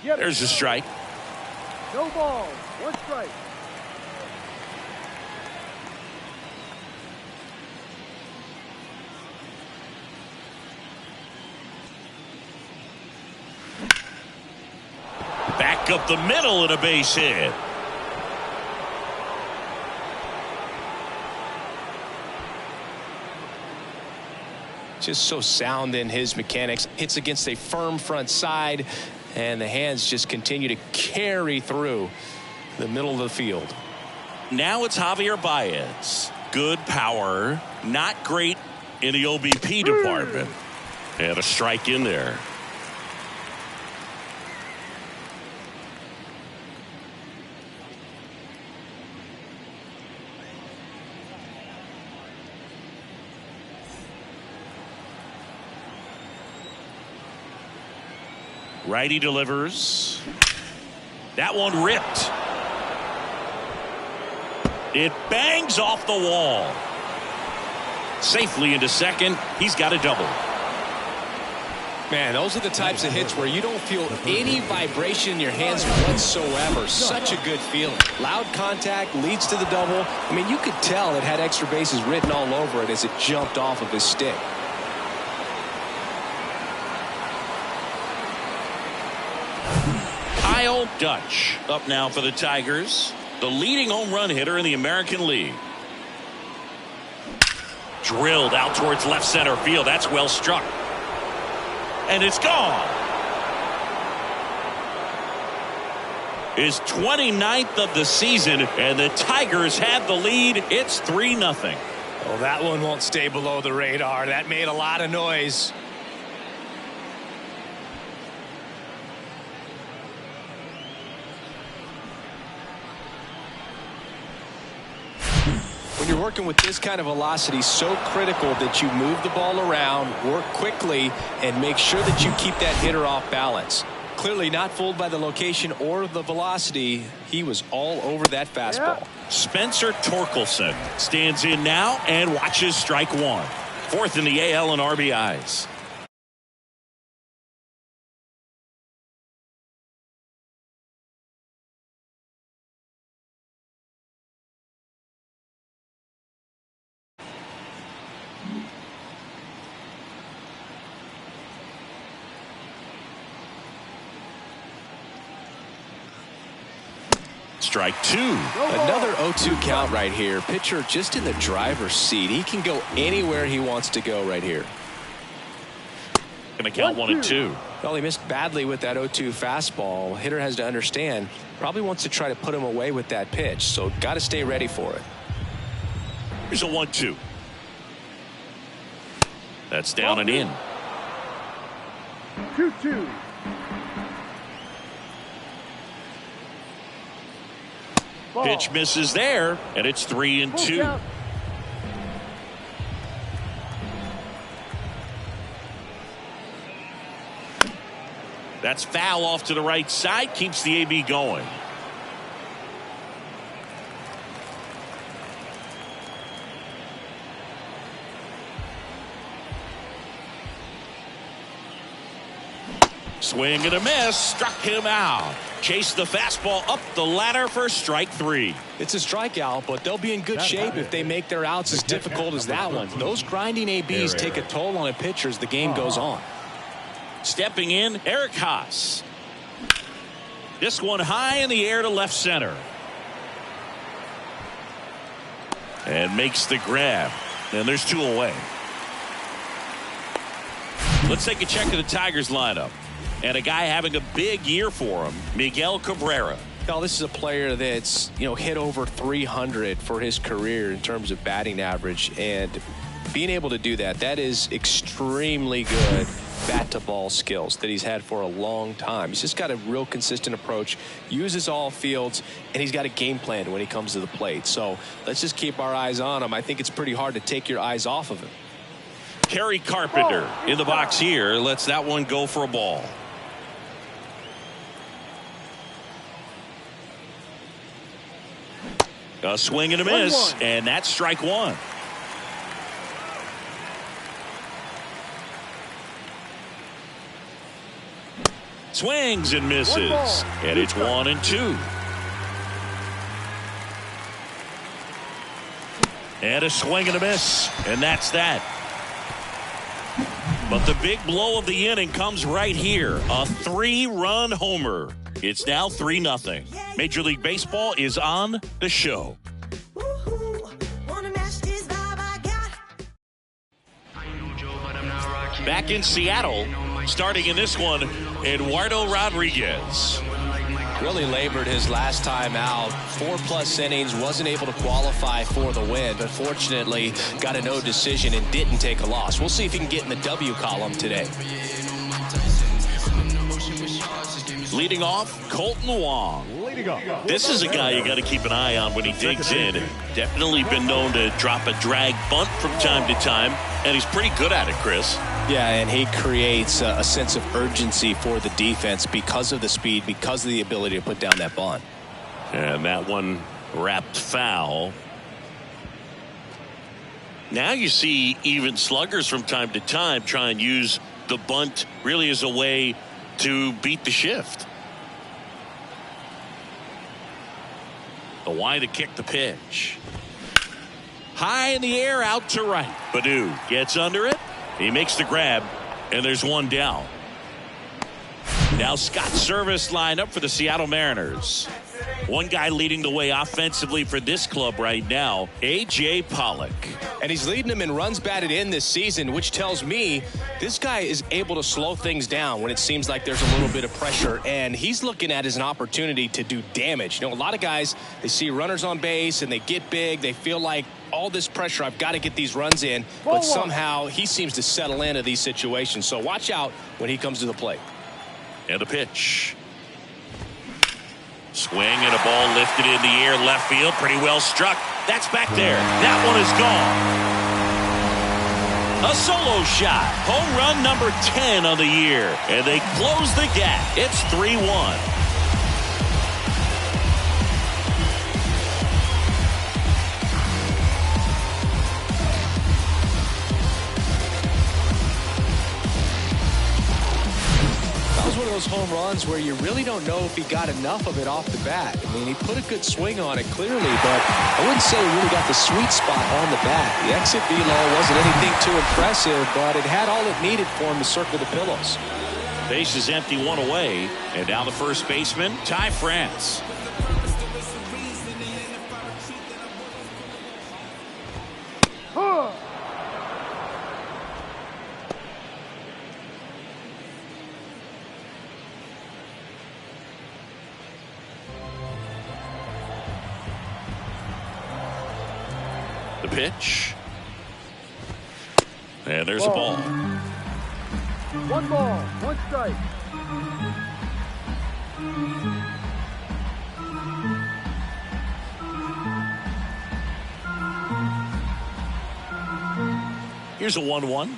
There's a strike. No ball. One strike. Back up the middle and a base hit. Just so sound in his mechanics. Hits against a firm front side, and the hands just continue to carry through the middle of the field. Now it's Javier Baez. Good power, not great in the OBP department. And a strike in there. Righty delivers. That one ripped. It bangs off the wall. Safely into second. He's got a double. Man, those are the types of hits where you don't feel any vibration in your hands whatsoever. Such a good feeling. Loud contact leads to the double. I mean, you could tell it had extra bases written all over it as it jumped off of his stick. Kyle Dutch up now for the Tigers, the leading home run hitter in the American League. Drilled out towards left center field. That's well struck. And it's gone. His 29th of the season, and the Tigers have the lead. It's 3-0. Well, that one won't stay below the radar. That made a lot of noise. When you're working with this kind of velocity, so critical that you move the ball around, work quickly, and make sure that you keep that hitter off balance. Clearly not fooled by the location or the velocity. He was all over that fastball. Yeah. Spencer Torkelson stands in now and watches strike one. Fourth in the AL in RBIs. Strike two. Another 0-2 count right here. Pitcher just in the driver's seat. He can go anywhere he wants to go right here. Going to count 1-2. Well, he missed badly with that 0-2 fastball. Hitter has to understand, probably wants to try to put him away with that pitch, so got to stay ready for it. Here's a 1-2. That's down and in. 2-2. Pitch misses there, and it's 3-2. That's foul off to the right side, keeps the AB going. Swing and a miss, struck him out. Chased the fastball up the ladder for strike three. It's a strikeout, but they'll be in good shape if they make their outs as difficult as that one. Those grinding ABs take a toll on a pitcher as the game goes on. Stepping in, Eric Haas. This one high in the air to left center. And makes the grab. And there's two away. Let's take a check of the Tigers lineup. And a guy having a big year for him, Miguel Cabrera. Well, this is a player that's, hit over 300 for his career in terms of batting average. And being able to do that, that is extremely good bat-to-ball skills that he's had for a long time. He's just got a real consistent approach, uses all fields, and he's got a game plan when he comes to the plate. So let's just keep our eyes on him. I think it's pretty hard to take your eyes off of him. Kerry Carpenter in the box here. Lets that one go for a ball. A swing and a miss, and that's strike one. Swings and misses. And it's 1-2. And a swing and a miss. And that's that. But the big blow of the inning comes right here. A 3-run homer. It's now 3-0. Major League Baseball is on the show. Back in Seattle, starting in this one, Eduardo Rodriguez. Really labored his last time out. 4+ innings, wasn't able to qualify for the win, but fortunately got a no decision and didn't take a loss. We'll see if he can get in the W column today. Leading off, Colton Wong. This is a guy you got to keep an eye on when he digs in. Definitely been known to drop a drag bunt from time to time, and he's pretty good at it, Chris. Yeah, and he creates a sense of urgency for the defense because of the speed, because of the ability to put down that bunt. And that one wrapped foul. Now you see even sluggers from time to time try and use the bunt really as a way to beat the shift. The wide to kick the pitch. High in the air, out to right. Baddoo gets under it. He makes the grab, and there's one down. Now Scott Service lined up for the Seattle Mariners. One guy leading the way offensively for this club right now, A.J. Pollock. And he's leading them in runs batted in this season, which tells me this guy is able to slow things down when it seems like there's a little bit of pressure. And he's looking at it as an opportunity to do damage. You know, a lot of guys, they see runners on base and they get big. They feel like all this pressure, I've got to get these runs in. But somehow he seems to settle into these situations. So watch out when he comes to the plate. And a pitch. Swing and a ball lifted in the air, left field, pretty well struck. That's back there. That one is gone. A solo shot. Home run number 10 on the year. And they close the gap. It's 3-1. One of those home runs where you really don't know if he got enough of it off the bat. I mean, he put a good swing on it clearly, but I wouldn't say he really got the sweet spot on the bat. The exit velo wasn't anything too impressive, but it had all it needed for him to circle the pillows. Base is empty, one away, and now the first baseman, Ty France. The pitch. And there's a ball. 1 ball, 1 strike. Here's a 1-1.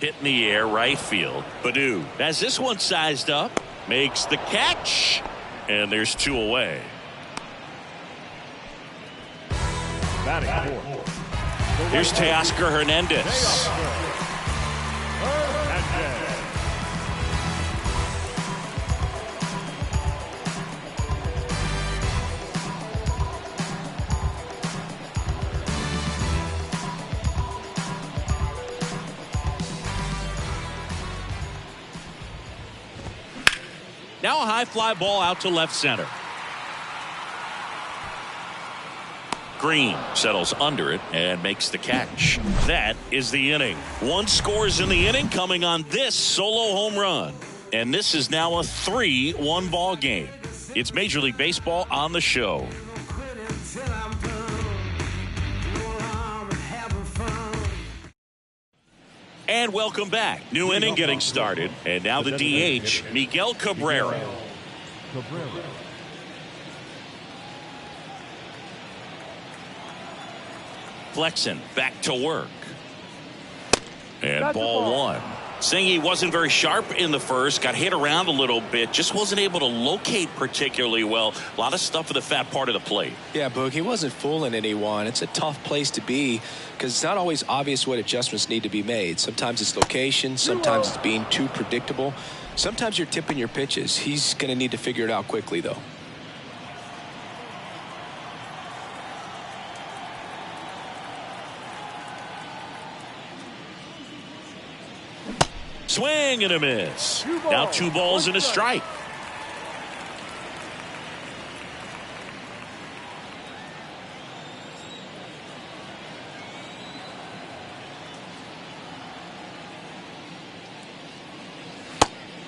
Hit in the air, right field. Baddoo has this one sized up. Makes the catch. And there's 2 away. Here's Teoscar Hernandez. Now a high fly ball out to left center. Green settles under it and makes the catch. That is the inning. 1 scores in the inning coming on this solo home run. And this is now a 3-1 ball game. It's Major League Baseball on the show. And welcome back. New inning getting started. And now the DH, Miguel Cabrera. Flexen back to work. And ball 1. Saying he wasn't very sharp in the first, got hit around a little bit, just wasn't able to locate particularly well. A lot of stuff in the fat part of the plate. Yeah, Boog, he wasn't fooling anyone. It's a tough place to be because it's not always obvious what adjustments need to be made. Sometimes it's location, sometimes it's being too predictable. Sometimes you're tipping your pitches. He's going to need to figure it out quickly, though. Swing and a miss. Now 2 balls and a strike.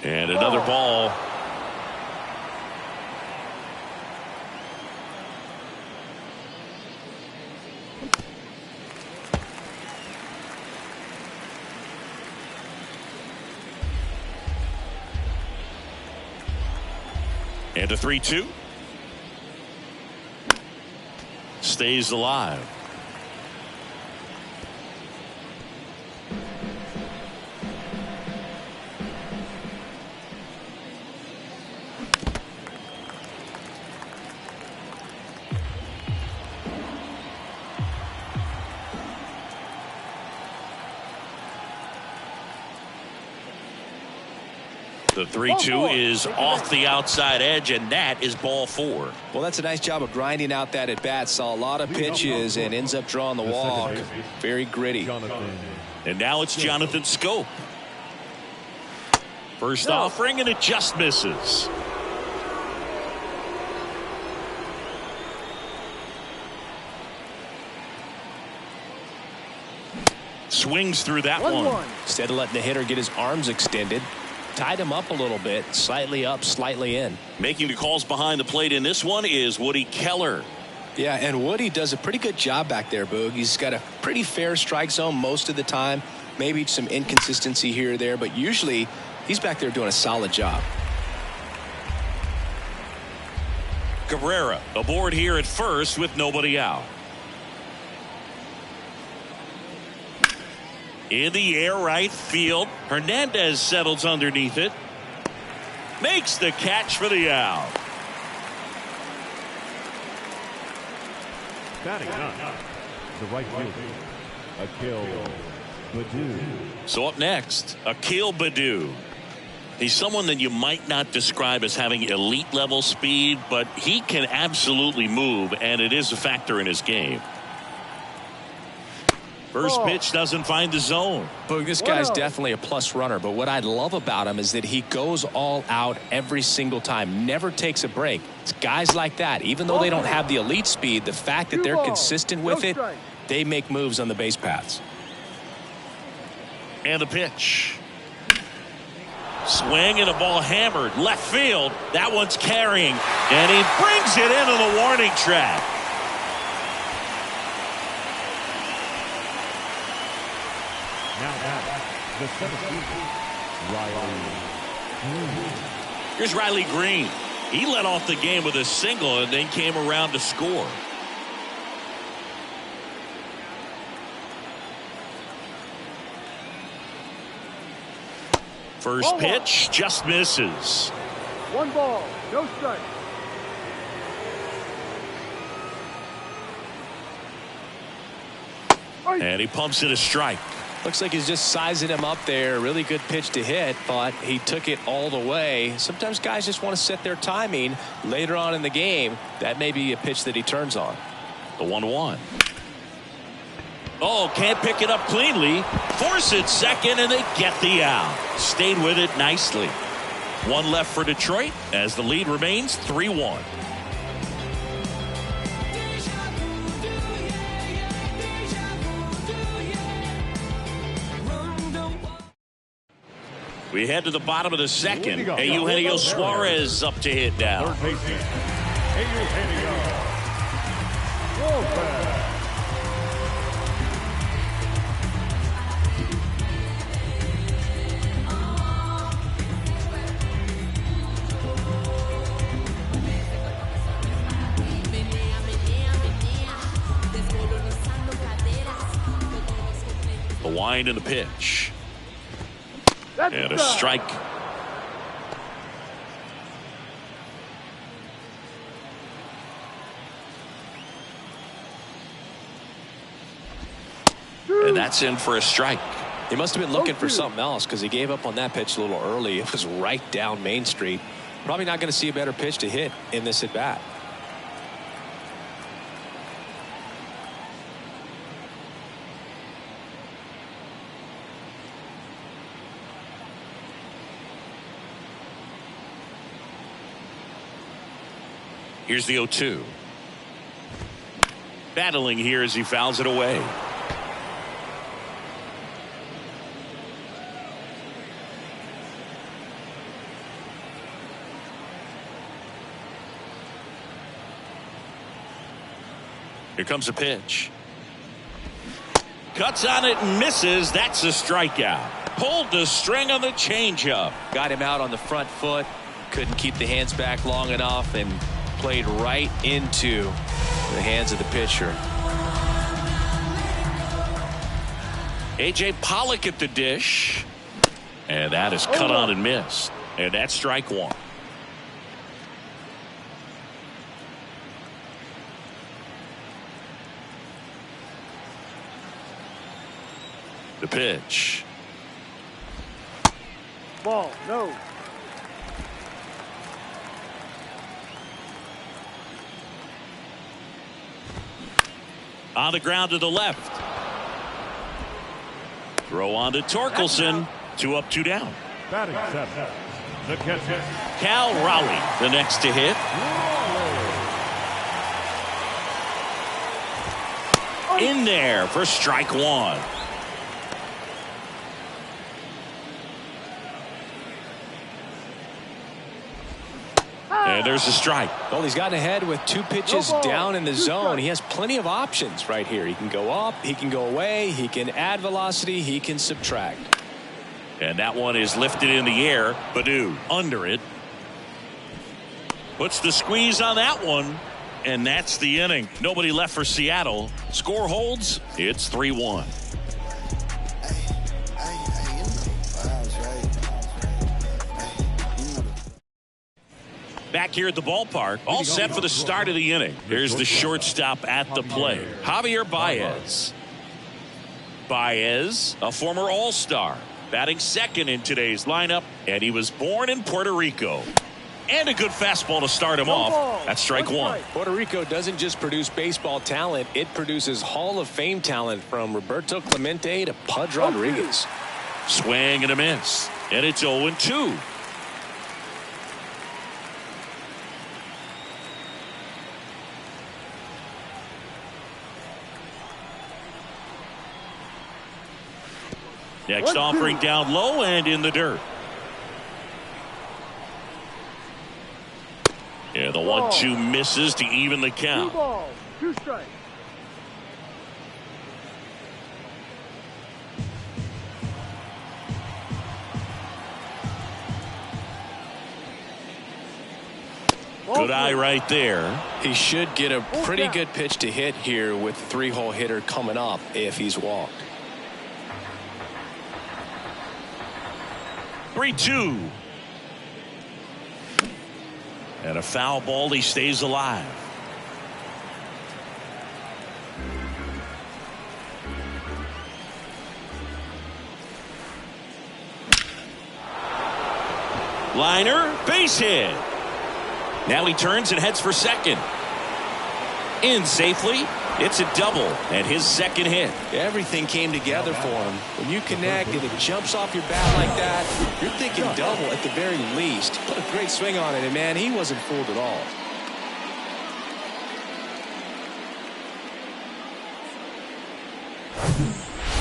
And another ball. And a 3-2. Stays alive. The 3-2 is off the outside edge, and that is ball 4. Well, that's a nice job of grinding out that at bat. Saw a lot of pitches and ends up drawing the walk. Very gritty. And now it's Jonathan Schoop. First offering, and it just misses. Swings through that one. Instead of letting the hitter get his arms extended, tied him up a little bit, slightly up, slightly in. Making the calls behind the plate in this one is Woody Keller. Yeah, and Woody does a pretty good job back there, Boog. He's got a pretty fair strike zone most of the time. Maybe some inconsistency here or there, but usually he's back there doing a solid job. Cabrera aboard here at first with nobody out. In the air, right field. Hernandez settles underneath it. Makes the catch for the out. Batting up, the right fielder, Akil Baddoo. So up next, Akil Baddoo. He's someone that you might not describe as having elite level speed, but he can absolutely move, and it is a factor in his game. First pitch doesn't find the zone. Boog, this guy's definitely a plus runner, but what I love about him is that he goes all out every single time, never takes a break. It's guys like that, even though they don't have the elite speed, the fact that they're consistent with it, they make moves on the base paths. And the pitch. Swing and a ball hammered left field. That one's carrying, and he brings it into the warning track. Now back, the 17th, Riley Green. Here's Riley Green. He led off the game with a single and then came around to score. First pitch just misses. 1 ball, no strike. And he pumps it a strike. Looks like he's just sizing him up there. Really good pitch to hit, but he took it all the way. Sometimes guys just want to set their timing later on in the game. That may be a pitch that he turns on. The 1-1. Oh, can't pick it up cleanly. Force it second, and they get the out. Stayed with it nicely. 1 left for Detroit as the lead remains 3-1. We head to the bottom of the second. Eugenio Suarez up to hit now. Third baseman, Eugenio Suarez. The wind and the pitch. And a strike. And that's in for a strike. He must have been looking for something else because he gave up on that pitch a little early. It was right down Main Street. Probably not going to see a better pitch to hit in this at bat. Here's the 0-2. Battling here as he fouls it away. Here comes a pitch. Cuts on it and misses. That's a strikeout. Pulled the string on the changeup. Got him out on the front foot. Couldn't keep the hands back long enough and played right into the hands of the pitcher. A.J. Pollock at the dish. And that is cut on and missed. And that's strike one. The pitch. Ball, no. On the ground to the left. Throw on to Torkelson. 2 up, 2 down. Batting seven. The catcher. Cal Raleigh, the next to hit. In there for strike one. And there's a strike. Well, he's gotten ahead with 2 pitches down in the zone. He has plenty of options right here. He can go up, he can go away, he can add velocity, he can subtract. And that one is lifted in the air. Baddoo under it. Puts the squeeze on that one. And that's the inning. Nobody left for Seattle. Score holds. It's 3-1. Back here at the ballpark, all set for the start of the inning. Here's the shortstop at the plate, Javier Baez. Baez, a former All-Star, batting second in today's lineup, and he was born in Puerto Rico. And a good fastball to start him off. That's strike one. Puerto Rico doesn't just produce baseball talent, it produces Hall of Fame talent from Roberto Clemente to Pudge Rodriguez. Swing and a miss, and it's 0-2. Next offering down low and in the dirt. Yeah, the 1-2 misses to even the count. 2 balls, 2 strikes. Good eye right there. He should get a pretty good pitch to hit here with the 3-hole hitter coming up if he's walked. 3-2. And a foul ball. He stays alive. Liner, base hit. Now he turns and heads for second. In safely. It's a double and his second hit. Everything came together for him. When you connect and it jumps off your bat like that, you're thinking double at the very least. Put a great swing on it, and man, he wasn't fooled at all.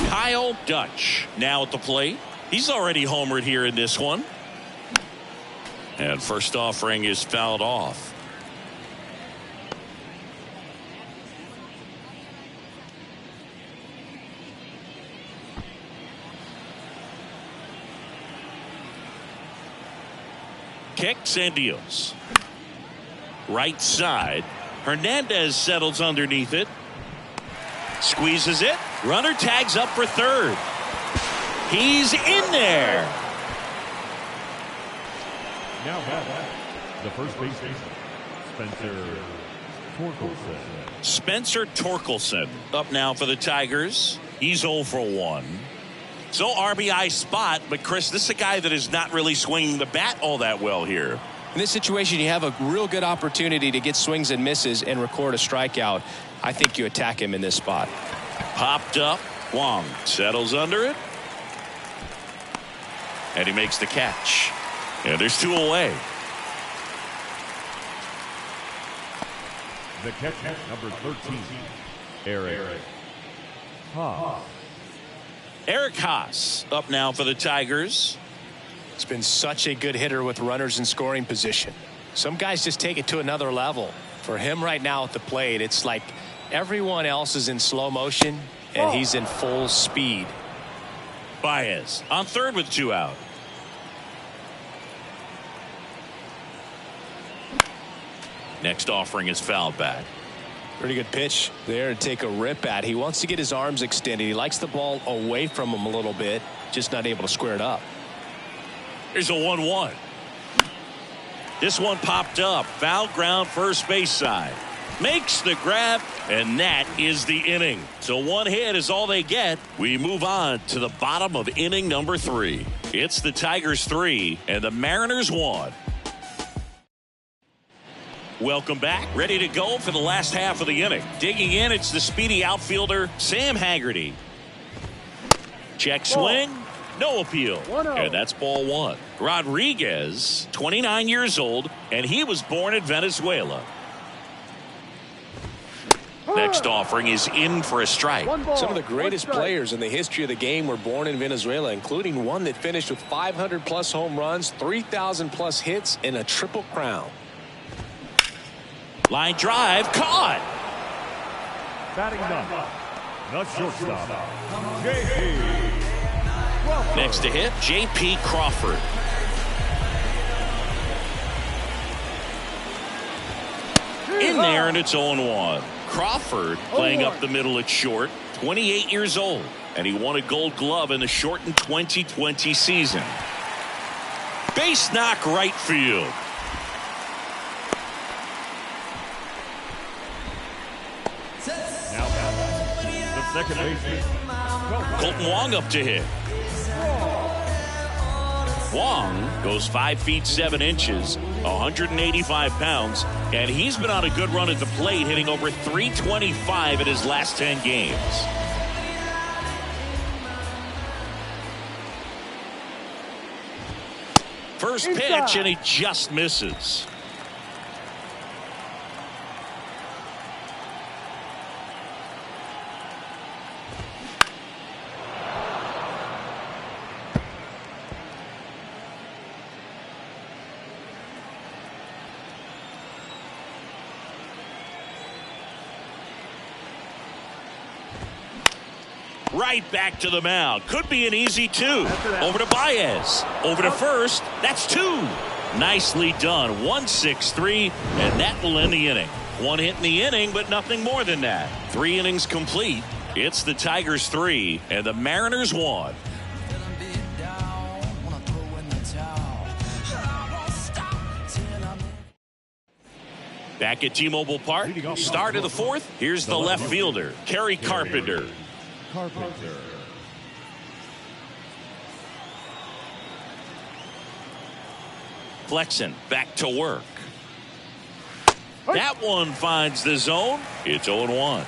Kyle Dutch now at the plate. He's already homered here in this one. And first offering is fouled off. Kicks and deals. Right side. Hernandez settles underneath it. Squeezes it. Runner tags up for third. He's in there. Now back, the first baseman, Spencer Torkelson. Spencer Torkelson up now for the Tigers. He's 0 for 1. So RBI spot, but Chris, this is a guy that is not really swinging the bat all that well here. In this situation, you have a real good opportunity to get swings and misses and record a strikeout. I think you attack him in this spot. Popped up. Wong settles under it. And he makes the catch. And there's 2 away. The catcher, number 13, Eric Haas. Eric Haas up now for the Tigers. He's been such a good hitter with runners in scoring position. Some guys just take it to another level. For him right now at the plate, it's like everyone else is in slow motion and he's in full speed. Baez on third with 2 out. Next offering is fouled back. Pretty good pitch there to take a rip at. He wants to get his arms extended. He likes the ball away from him a little bit, just not able to square it up. Here's a 1-1. This one popped up. Foul ground first base side. Makes the grab, and that is the inning. So 1 hit is all they get. We move on to the bottom of inning number 3. It's the Tigers 3 and the Mariners 1. Welcome back. Ready to go for the last half of the inning. Digging in, it's the speedy outfielder, Sam Haggerty. Check swing. No appeal. And that's ball 1. Rodriguez, 29 years old, and he was born in Venezuela. Next offering is in for a strike. Some of the greatest players in the history of the game were born in Venezuela, including one that finished with 500-plus home runs, 3,000-plus hits, and a triple crown. Line drive, caught. Batting ninth, the shortstop, J.P. Crawford. Next to hit, J.P. Crawford. In there, and it's 0-1. Crawford playing up the middle at short, 28 years old, and he won a Gold Glove in the shortened 2020 season. Base knock right field. Now the second baseman, Colton Wong up to hit. Wong goes 5 feet 7 inches, 185 pounds, and he's been on a good run at the plate, hitting over 325 in his last 10 games. First pitch, and he just misses. Right back to the mound. Could be an easy 2. Over to Baez. Over to first. That's 2. Nicely done. 1-6-3, and that will end the inning. 1 hit in the inning, but nothing more than that. 3 innings complete. It's the Tigers 3 and the Mariners 1. Back at T-Mobile Park. Start of the 4th. Here's the left fielder, Kerry Carpenter. Flexen back to work. That one finds the zone. It's 0-1.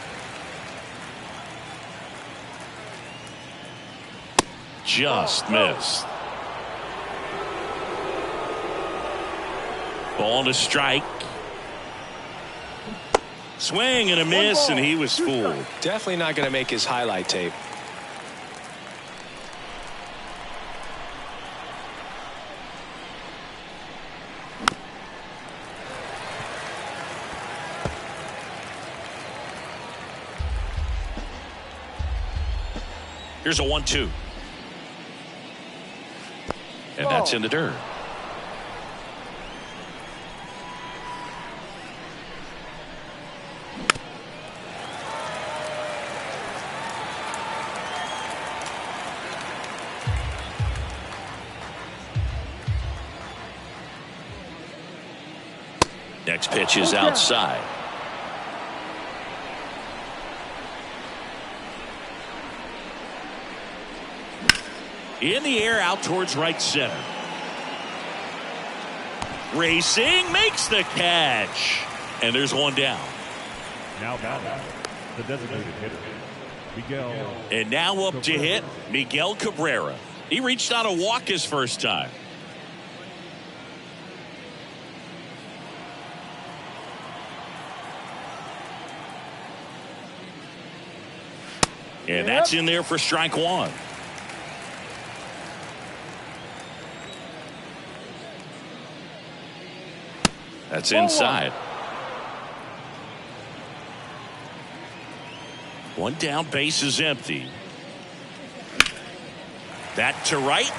Just missed. Ball to strike. Swing and a miss, and he was fooled. Definitely not going to make his highlight tape. Here's a 1-2. And that's in the dirt. Next pitch is outside. In the air out towards right center. Racing, makes the catch. And there's one down. Now batting, the designated hitter, Miguel. And now up to hit, Miguel Cabrera. He reached on a walk his first time. And that's in there for strike one. That's inside. One down, base is empty. That to right.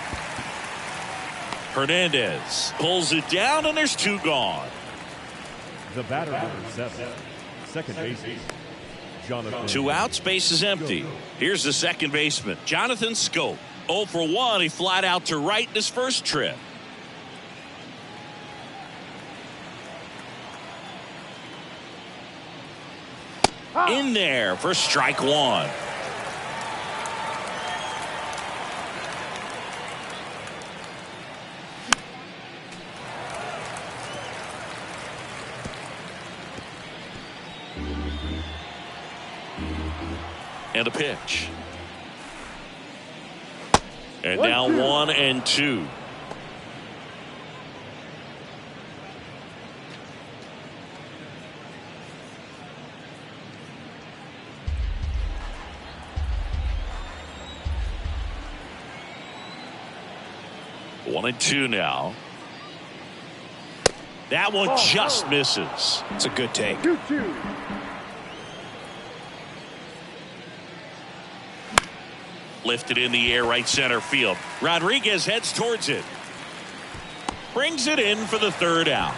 Hernandez pulls it down, and there's two gone. The batter, number 7, second baseman, Jonathan. Two outs, base is empty. Here's the second baseman, Jonathan Schoop. 0 for 1. He flied out to right in his first trip. In there for strike one. And a pitch. And now 1-2. One and two now. That one just misses. It's a good take. Lifted in the air, right center field. Rodriguez heads towards it. Brings it in for the third out.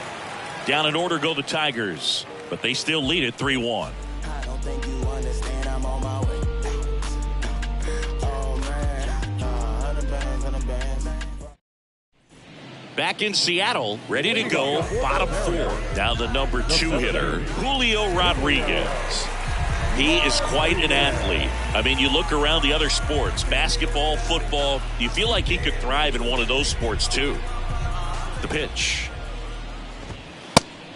Down in order go the Tigers, but they still lead it 3-1. I don't think you understand, I'm on my way. Oh man, 100 bands. Back in Seattle, ready to go, bottom 4. Now the number 2 hitter, Julio Rodriguez. He is quite an athlete. I mean, you look around the other sports, basketball, football, you feel like he could thrive in one of those sports too. The pitch.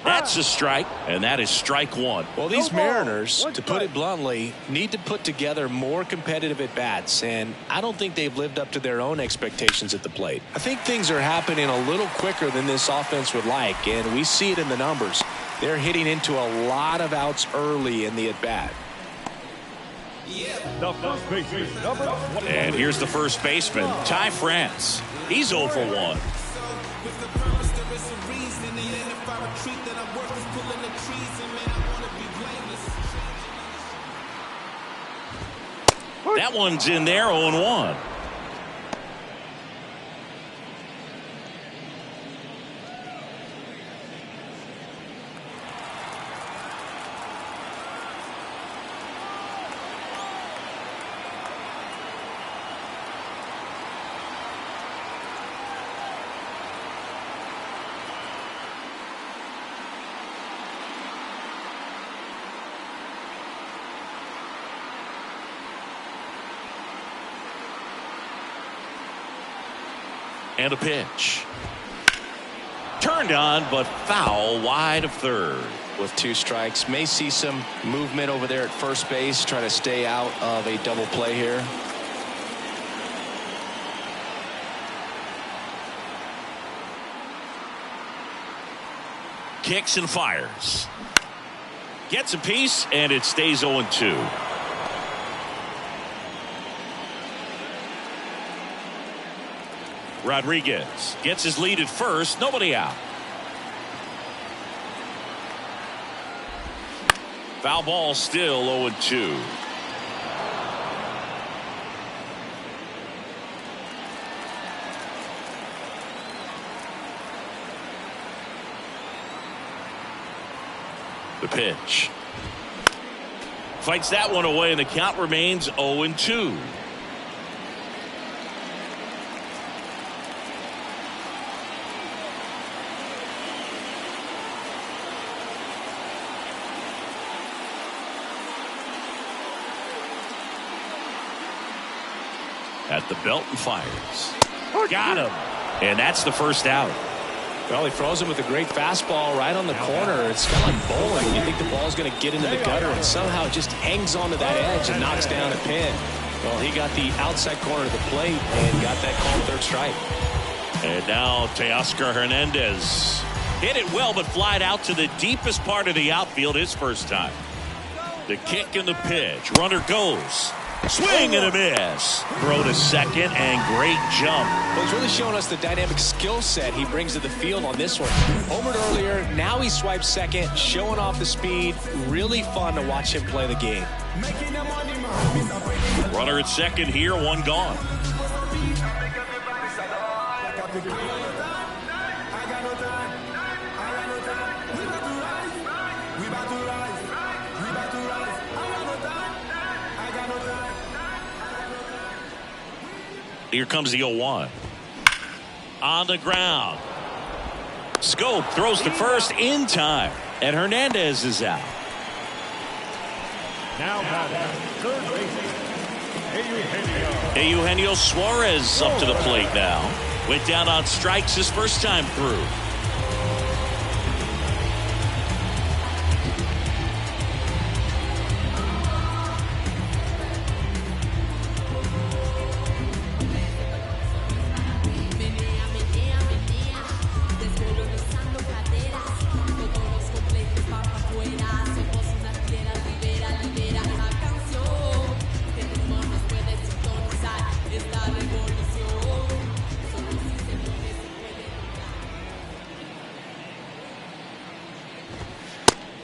That's a strike, and that is strike one. Well, these Mariners, to put it bluntly, need to put together more competitive at-bats, and I don't think they've lived up to their own expectations at the plate. I think things are happening a little quicker than this offense would like, and we see it in the numbers. They're hitting into a lot of outs early in the at-bat. The first baseman, number 20. And here's the first baseman, Ty France. He's 0 for 1. That one's in there, 0-1. And a pitch. Turned on, but foul wide of third. With 2 strikes, may see some movement over there at first base, try to stay out of a double play here. Kicks and fires. Gets a piece, and it stays 0-2. Rodriguez gets his lead at first, nobody out. Foul ball, still 0-2. The pitch. Fights that one away, and the count remains 0-2. At the belt and fires. Got him. And that's the first out. Well, he throws him with a great fastball right on the corner. It's kind of like bowling. You think the ball's going to get into the gutter, and somehow it just hangs onto that edge and knocks down a pin. Well, he got the outside corner of the plate and got that called third strike. And now Teoscar Hernandez hit it well, but flied out to the deepest part of the outfield his first time. The kick and the pitch. Runner goes. Swing and a miss. Throw to second and great jump. Well, he's really showing us the dynamic skill set he brings to the field on this one. Homered earlier, now he swipes second, showing off the speed. Really fun to watch him play the game. Runner at second here, one gone. Here comes the 0-1. On the ground. Scope throws to first in time. And Hernandez is out. Now batting, third baseman, Eugenio Suarez up to the plate now. Went down on strikes his first time through.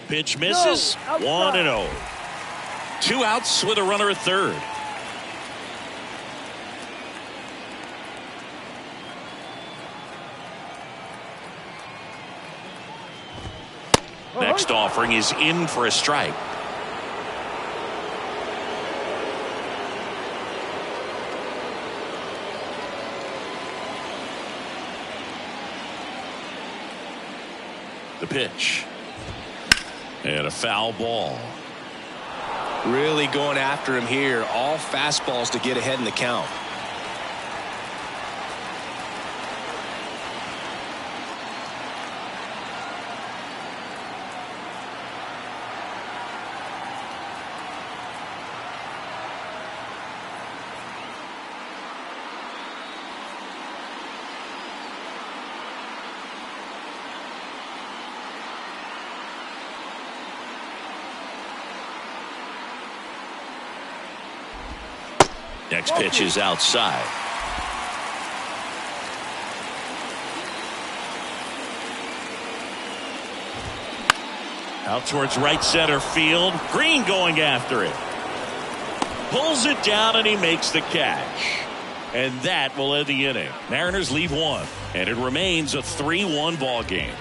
Pitch misses. 1-0. 2 outs with a runner at third. Next offering is in for a strike. The pitch. And a foul ball. Really going after him here. All fastballs to get ahead in the count. Next pitch is outside. Out towards right center field. Green going after it. Pulls it down and he makes the catch. And that will end the inning. Mariners leave one. And it remains a 3-1 ball game.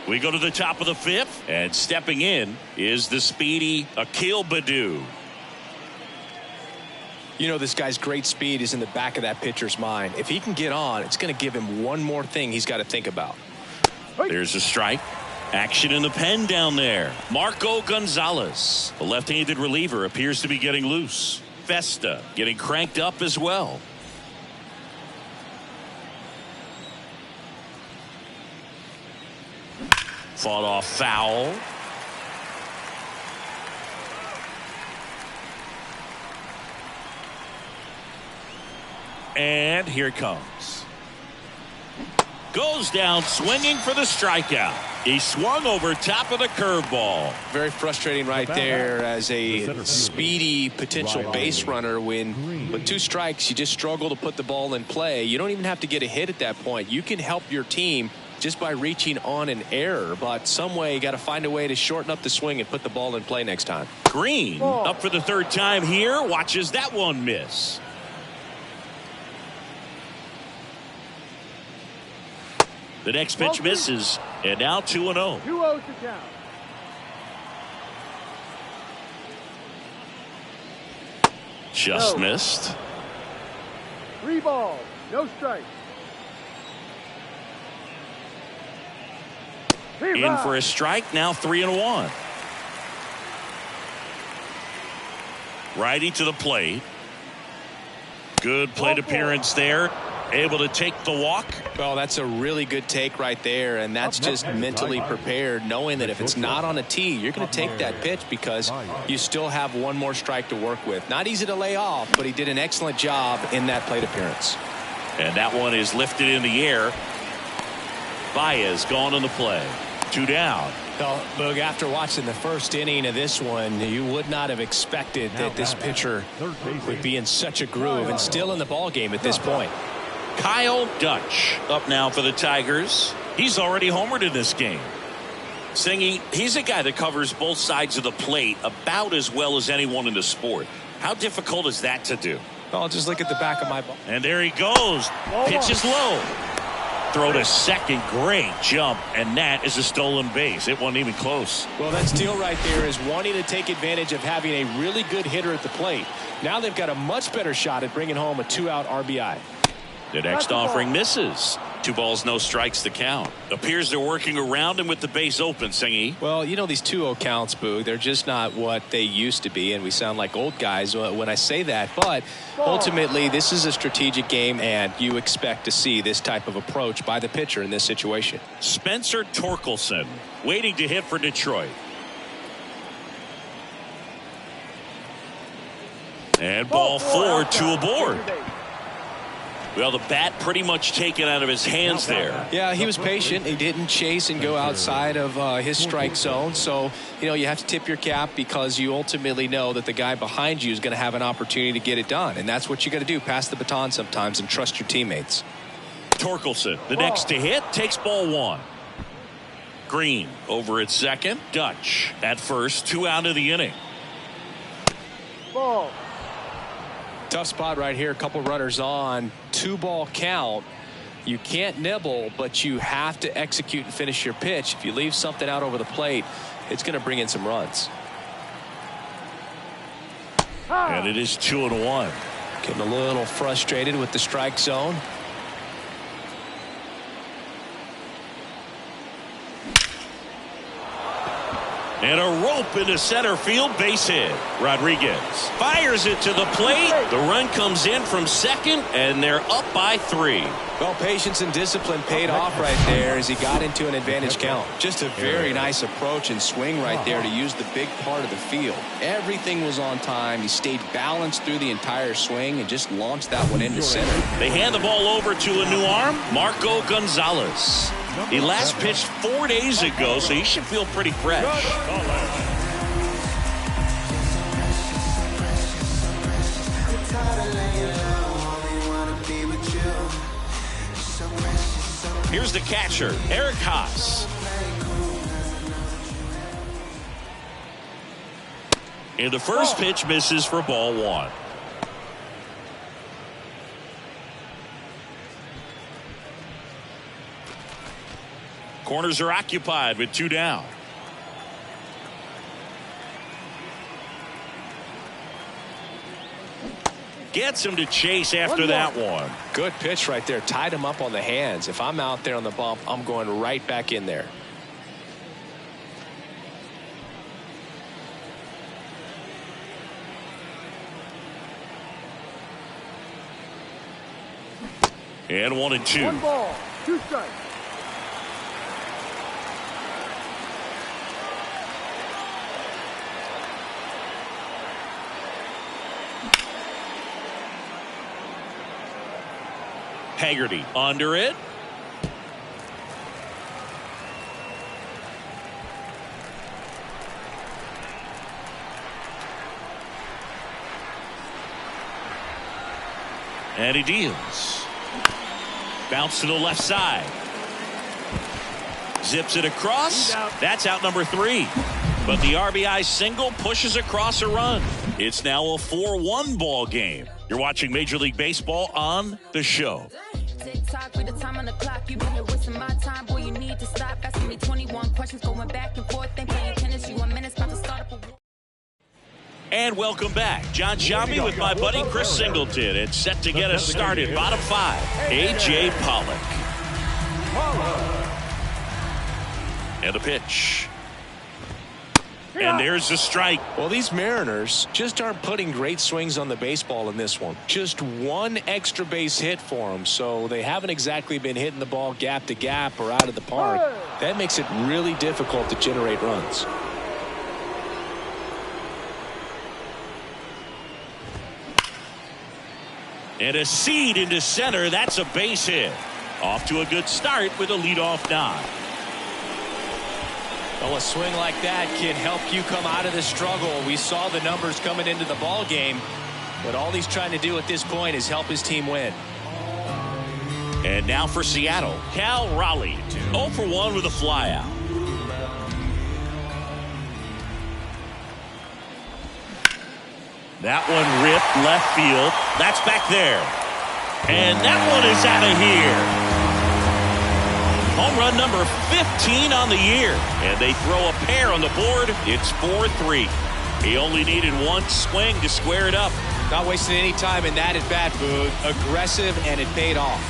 We go to the top of the fifth, and stepping in is the speedy Akil Baddoo. You know, this guy's great speed is in the back of that pitcher's mind. If he can get on, it's going to give him one more thing he's got to think about. There's a strike. Action in the pen down there. Marco Gonzalez, the left-handed reliever, appears to be getting loose. Festa getting cranked up as well. Fought off foul. And here it comes. Goes down swinging for the strikeout. He swung over top of the curveball. Very frustrating right there as a speedy potential base runner. When with 2 strikes, you just struggle to put the ball in play. You don't even have to get a hit at that point. You can help your team just by reaching on an error, but some way you got to find a way to shorten up the swing and put the ball in play next time. Green up for the 3rd time here, watches that one miss. The next pitch misses, and now 2-0. 2-0 to count. Just missed. 3 balls, no strikes. In for a strike, now 3-1. Righty to the plate. Good plate appearance there. Able to take the walk. Well, that's a really good take right there, and that's just mentally prepared, knowing that if it's not on a tee, you're going to take that pitch because you still have one more strike to work with. Not easy to lay off, but he did an excellent job in that plate appearance. And that one is lifted in the air. Baez gone in the play. 2 down. Well, Boog, after watching the first inning of this one, you would not have expected that this pitcher would be in such a groove and still in the ball game at this point. Kyle Dutch up now for the Tigers. He's already homered in this game. Singy, he's a guy that covers both sides of the plate about as well as anyone in the sport. How difficult is that to do? Well, just look at the back of my ball. And there he goes. Pitch is low. Throw to second. Great jump. And that is a stolen base. It wasn't even close. Well, that steal right there is wanting to take advantage of having a really good hitter at the plate. Now they've got a much better shot at bringing home a 2-out RBI. The next offering misses. 2 balls, no strikes to count. Appears they're working around him with the base open, Singy. Well, you know, these 2-0 counts, Boog, they're just not what they used to be, and we sound like old guys when I say that. But ultimately, this is a strategic game, and you expect to see this type of approach by the pitcher in this situation. Spencer Torkelson waiting to hit for Detroit. And ball 4, 2 aboard. Well, the bat pretty much taken out of his hands there. Yeah, he was patient. He didn't chase and go outside of his strike zone. So, you know, you have to tip your cap because you ultimately know that the guy behind you is going to have an opportunity to get it done. And that's what you got to do. Pass the baton sometimes and trust your teammates. Torkelson, the next to hit, takes ball 1. Green over at second. Dutch at first. 2 out of the inning. Ball. Tough spot right here. A couple runners on. 2-ball count. You can't nibble, but you have to execute and finish your pitch. If you leave something out over the plate, it's going to bring in some runs. And it is 2-1. Getting a little frustrated with the strike zone. And a rope into center field, base hit. Rodriguez fires it to the plate. The run comes in from second, and they're up by 3. Well, patience and discipline paid off right there as he got into an advantage count. Just a very nice approach and swing right there to use the big part of the field. Everything was on time. He stayed balanced through the entire swing and just launched that one into center. They hand the ball over to a new arm, Marco Gonzalez. He last pitched 4 days ago, so he should feel pretty fresh. Here's the catcher, Eric Haas. And the first pitch misses for ball 1. Corners are occupied with 2 down. Gets him to chase after that one. Good pitch right there. Tied him up on the hands. If I'm out there on the bump, I'm going right back in there. And 1-2. 1 ball, 2 strikes. Haggerty under it. And he deals. Bounce to the left side. Zips it across. That's out number 3. But the RBI single pushes across a run. It's now a 4-1 ball game. You're watching Major League Baseball on The Show. Tick-tock with the time on the clock. You been here wasting my time. Boy, you need to stop. Asking me 21 questions going back and forth. Then playing tennis. You 1 minute about to start up a... And welcome back. John Sciambi with my buddy Chris Singleton. It's set to get us started. Bottom 5, A.J. Pollock. And the pitch. And there's the strike. Well, these Mariners just aren't putting great swings on the baseball in this one. Just one extra base hit for them, so they haven't exactly been hitting the ball gap to gap or out of the park. That makes it really difficult to generate runs. And a seed into center. That's a base hit. Off to a good start with a leadoff nod. Well, a swing like that can help you come out of the struggle. We saw the numbers coming into the ball game, but all he's trying to do at this point is help his team win. And now for Seattle, Cal Raleigh, 0 for 1 with a flyout. That one ripped left field. That's back there. And that one is out of here. Home run number 15 on the year. And they throw a pair on the board. It's 4-3. He only needed one swing to square it up. Not wasting any time in that at bat, Boog. Aggressive, and it paid off.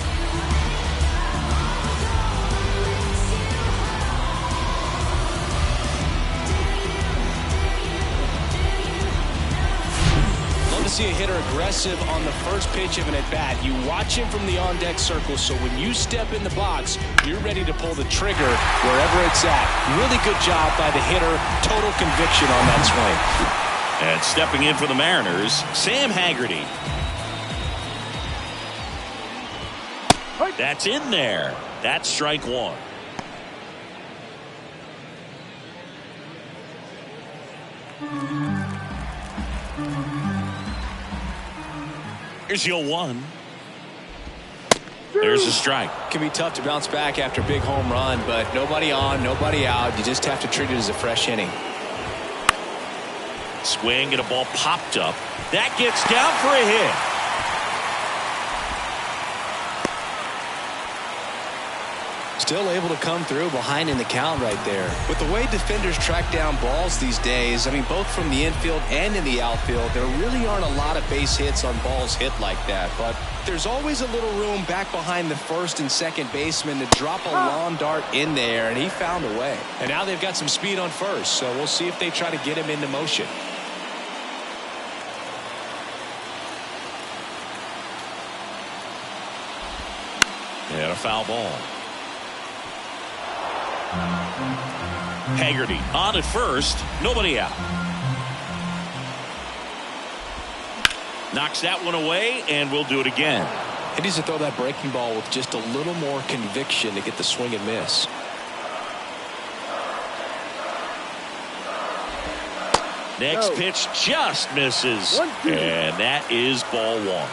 See a hitter aggressive on the first pitch of an at-bat. You watch him from the on-deck circle, so when you step in the box, you're ready to pull the trigger wherever it's at. Really good job by the hitter. Total conviction on that swing. And stepping in for the Mariners, Sam Haggerty. That's in there. That's strike one. Here's your 1. There's a strike. Can be tough to bounce back after a big home run, but nobody on, nobody out. You just have to treat it as a fresh inning. Swing and a ball popped up. That gets down for a hit. Still able to come through behind in the count right there. With the way defenders track down balls these days, I mean, both from the infield and in the outfield, there really aren't a lot of base hits on balls hit like that. But there's always a little room back behind the first and second baseman to drop a lawn dart in there, and he found a way. And now they've got some speed on first, so we'll see if they try to get him into motion. And a foul ball. Haggerty on at first, nobody out. Knocks that one away, and we'll do it again. He needs to throw that breaking ball with just a little more conviction to get the swing and miss. Next pitch just misses, and that is ball one.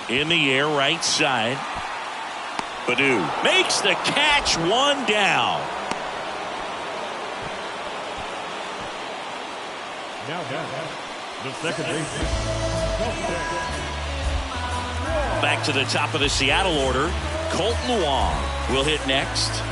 In the air, right side. Baddoo makes the catch, one down. Now down, the second baseman. Back to the top of the Seattle order. Colton Wong will hit next.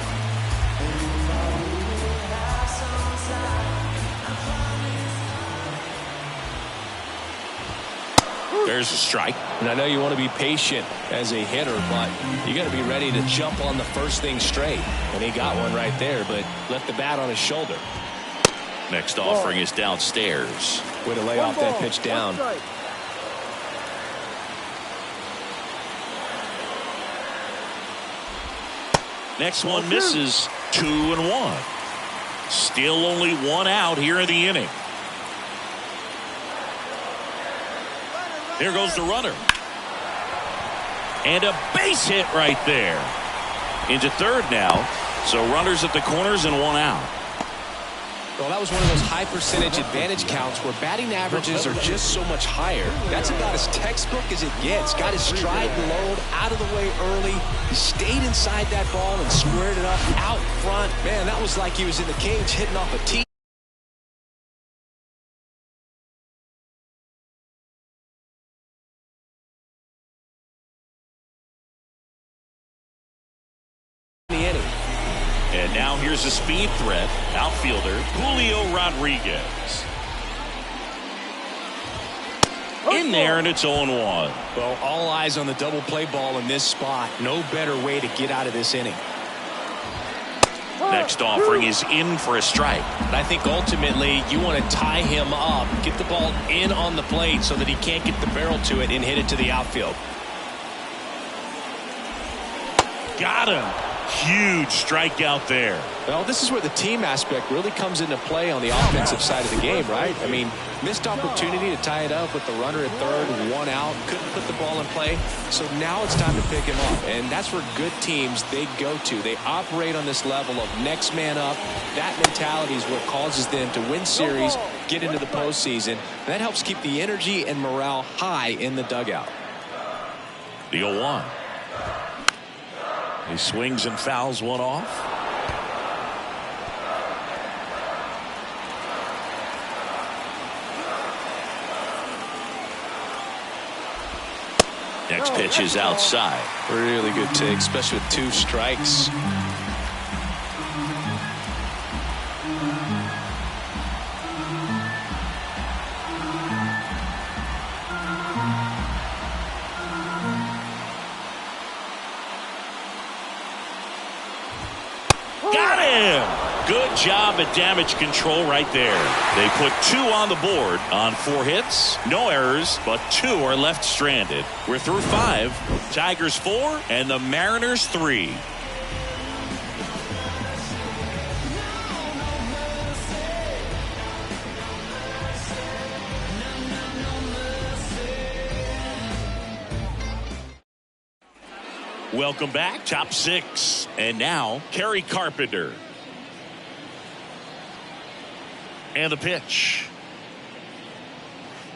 There's a strike. And I know you want to be patient as a hitter, but you got to be ready to jump on the first thing straight. And he got one right there, but left the bat on his shoulder. Next offering is downstairs. Way to lay off that pitch down. Next one misses. 2-1. Still only one out here in the inning. There goes the runner. And a base hit right there. Into third now. So runners at the corners and one out. Well, that was one of those high percentage advantage counts where batting averages are just so much higher. That's about as textbook as it gets. Got his stride and load out of the way early. He stayed inside that ball and squared it up out front. Man, that was like he was in the cage hitting off a tee. And now here's a speed threat, outfielder Julio Rodriguez. In there, and it's 0-1. Well, all eyes on the double play ball in this spot. No better way to get out of this inning. Next offering is in for a strike. And I think ultimately you want to tie him up, get the ball in on the plate so that he can't get the barrel to it and hit it to the outfield. Got him. Huge strikeout there. Well, this is where the team aspect really comes into play on the offensive side of the game, right? I mean, missed opportunity to tie it up with the runner at third, one out, couldn't put the ball in play. So now it's time to pick him up. And that's where good teams, they go to. They operate on this level of next man up. That mentality is what causes them to win series, get into the postseason. And that helps keep the energy and morale high in the dugout. The 0-1. He swings and fouls one off. Next pitch is outside. Really good take, especially with 2 strikes. Got him! Good job at damage control right there. They put 2 on the board on 4 hits. No errors, but 2 are left stranded. We're through 5. Tigers 4 and the Mariners 3. Welcome back. Top 6. And now, Kerry Carpenter. And the pitch.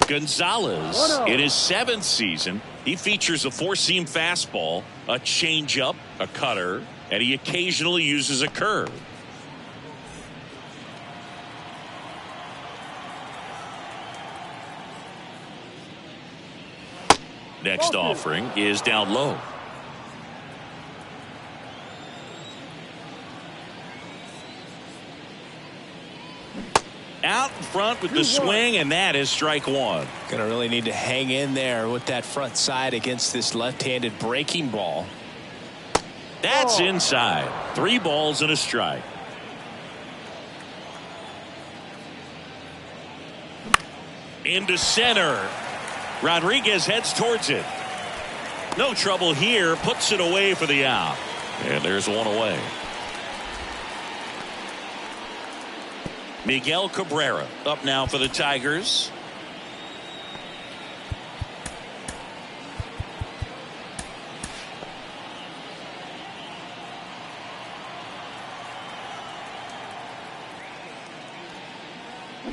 Gonzalez, in his 7th season, he features a 4-seam fastball, a changeup, a cutter, and he occasionally uses a curve. Next offering is down low. Out in front with the swing, and that is strike 1. Gonna really need to hang in there with that front side against this left-handed breaking ball. That's inside. 3 balls and a strike. Into center. Rodriguez heads towards it. No trouble here. Puts it away for the out. And there's one away. Miguel Cabrera up now for the Tigers.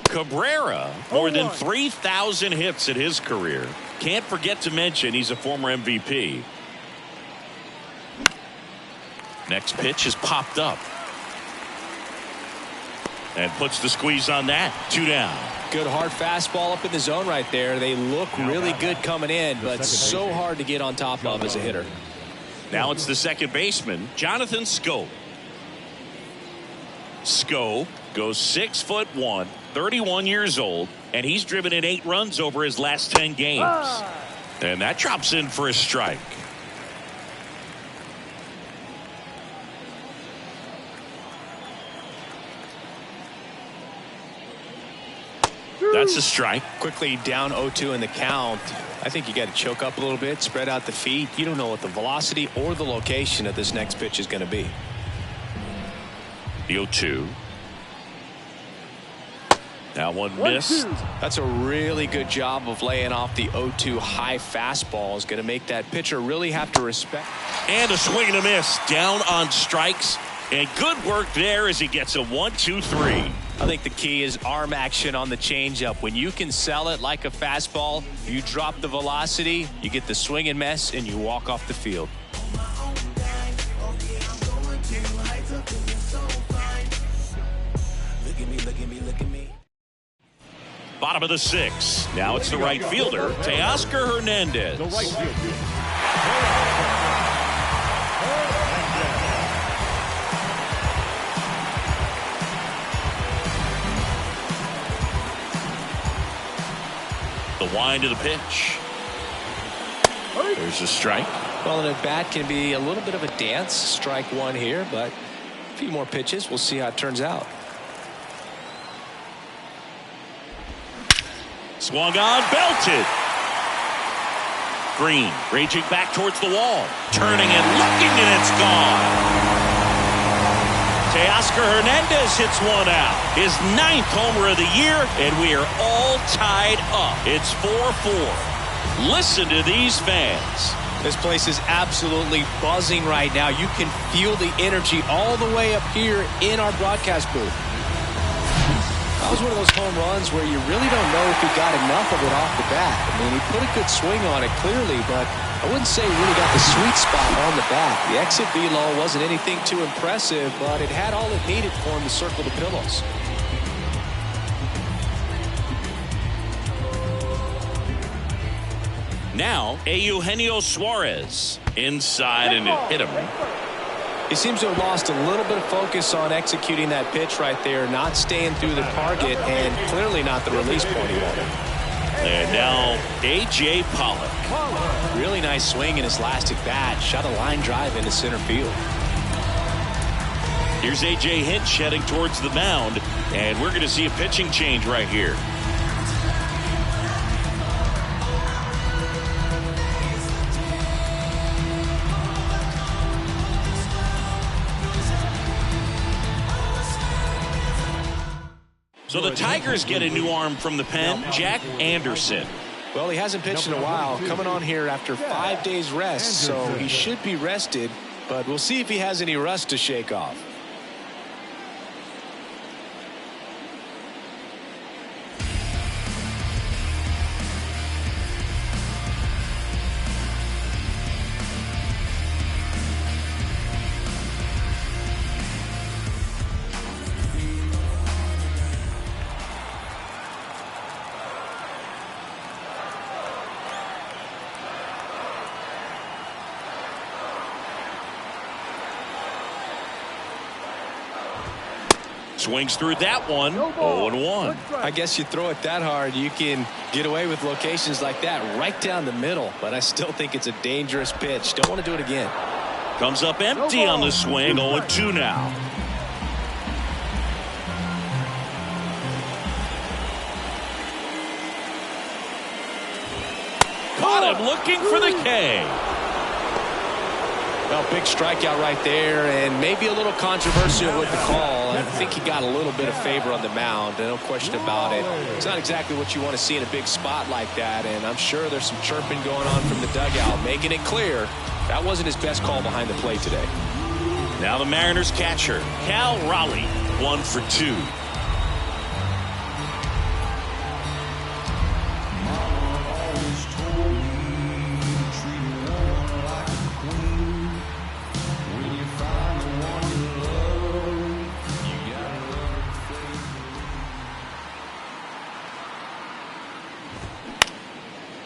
Cabrera, more than 3,000 hits in his career. Can't forget to mention he's a former MVP. Next pitch is popped up. And puts the squeeze on that. 2 down. Good hard fastball up in the zone right there. They look really good coming in, but so hard to get on top of as a hitter. Now it's the second baseman, Jonathan Schoop. Schoop goes 6'1", 31 years old, and he's driven in 8 runs over his last 10 games. And that drops in for a strike. That's a strike. Quickly down 0-2 in the count. I think you got to choke up a little bit, spread out the feet. You don't know what the velocity or the location of this next pitch is going to be. The 0-2. Now one missed. That's a really good job of laying off the 0-2 high fastball. Is going to make that pitcher really have to respect. And a swing and a miss. Down on strikes. And good work there as he gets a 1-2-3. I think the key is arm action on the changeup. When you can sell it like a fastball, you drop the velocity, you get the swing and miss, and you walk off the field. Bottom of the 6th. Now it's the right fielder, Teoscar Hernandez. The right fielder. The wind of the pitch. There's a strike. Well, an at bat can be a little bit of a dance. Strike 1 here, but few more pitches. We'll see how it turns out. Swung on, belted. Green raging back towards the wall. Turning and looking, and it's gone. Teoscar Hernandez hits one out. His 9th homer of the year, and we are all tied up. It's 4-4. Listen to these fans. This place is absolutely buzzing right now. You can feel the energy all the way up here in our broadcast booth. That was one of those home runs where you really don't know if he got enough of it off the bat. I mean, he put a good swing on it clearly, but I wouldn't say he really got the sweet spot on the bat. The exit velo wasn't anything too impressive, but it had all it needed for him to circle the pillows. Now, Eugenio Suarez inside, and it hit him. He seems to have lost a little bit of focus on executing that pitch right there, not staying through the target, and clearly not the release point he wanted. And now A.J. Pollock. Really nice swing in his last at bat. Shot a line drive into center field. Here's A.J. Hinch heading towards the mound, and we're going to see a pitching change right here. So the Tigers get a new arm from the pen, Jack Anderson. Well, he hasn't pitched in a while, coming on here after 5 days rest, so he should be rested, but we'll see if he has any rust to shake off. Swings through that one. 0-1. I guess you throw it that hard, you can get away with locations like that right down the middle, but I still think it's a dangerous pitch. Don't want to do it again. Comes up empty on the swing. 0-2 now. Caught him looking for the K. Well, big strikeout right there, and maybe a little controversial with the call. I think he got a little bit of favor on the mound, no question about it. It's not exactly what you want to see in a big spot like that, and I'm sure there's some chirping going on from the dugout, making it clear that wasn't his best call behind the plate today. Now the Mariners catcher, Cal Raleigh, 1 for 2.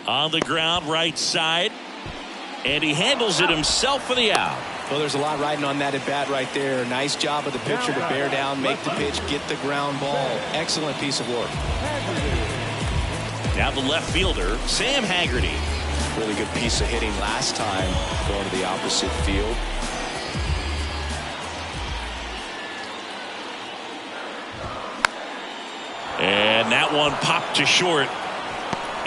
On the ground, right side, and he handles it himself for the out. Well, there's a lot riding on that at bat right there. Nice job of the pitcher to bear down, make the pitch, get the ground ball. Excellent piece of work. Now the left fielder, Sam Haggerty. Really good piece of hitting last time, going to the opposite field. And that one popped to short.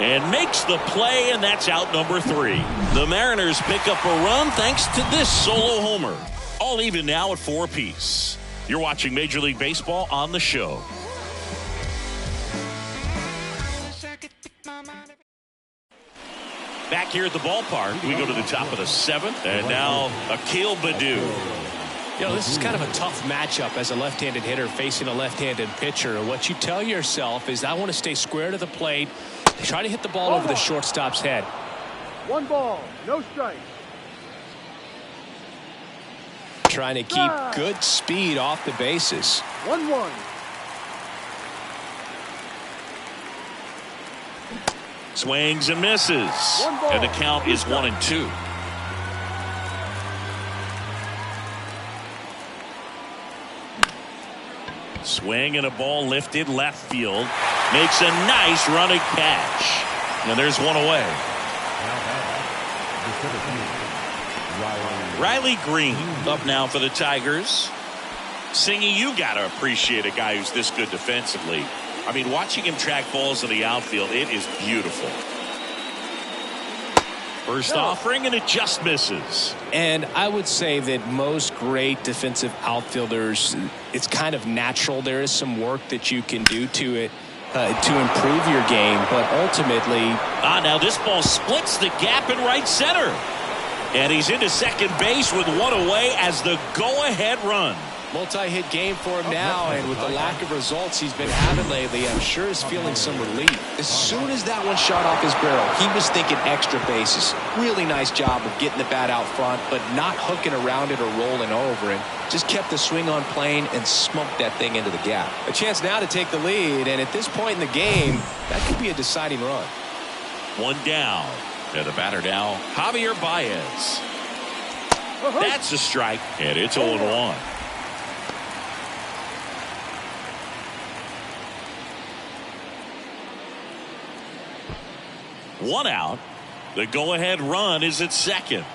And makes the play, and that's out number 3. The Mariners pick up a run thanks to this solo homer. All even now at 4 apiece. You're watching Major League Baseball on the show. Back here at the ballpark, we go to the top of the 7th, and now Akil Baddoo. You know, this is kind of a tough matchup as a left-handed hitter facing a left-handed pitcher. What you tell yourself is, I want to stay square to the plate, try to hit the ball over the shortstop's head. 1 ball, no strike. Trying to keep good speed off the bases. 1-1. Swings and misses. And the count is 1-2. Swing and a ball lifted left field. Makes a nice running catch. And there's one away. Riley Green up now for the Tigers. Singy, you got to appreciate a guy who's this good defensively. I mean, watching him track balls in the outfield, it is beautiful. First offering, and it just misses. And I would say that most great defensive outfielders, it's kind of natural. There is some work that you can do to it to improve your game, but ultimately... Now this ball splits the gap in right center. And he's into second base with one away as the go-ahead run. Multi-hit game for him now, and with the lack of results he's been having lately, I'm sure he's feeling some relief. As soon as that one shot off his barrel, he was thinking extra bases. Really nice job of getting the bat out front, but not hooking around it or rolling over it. Just kept the swing on plane and smoked that thing into the gap. A chance now to take the lead, and at this point in the game, that could be a deciding run. One down. And the batter now, Javier Baez. That's a strike, and it's 0-1. One out. The go-ahead run is at second.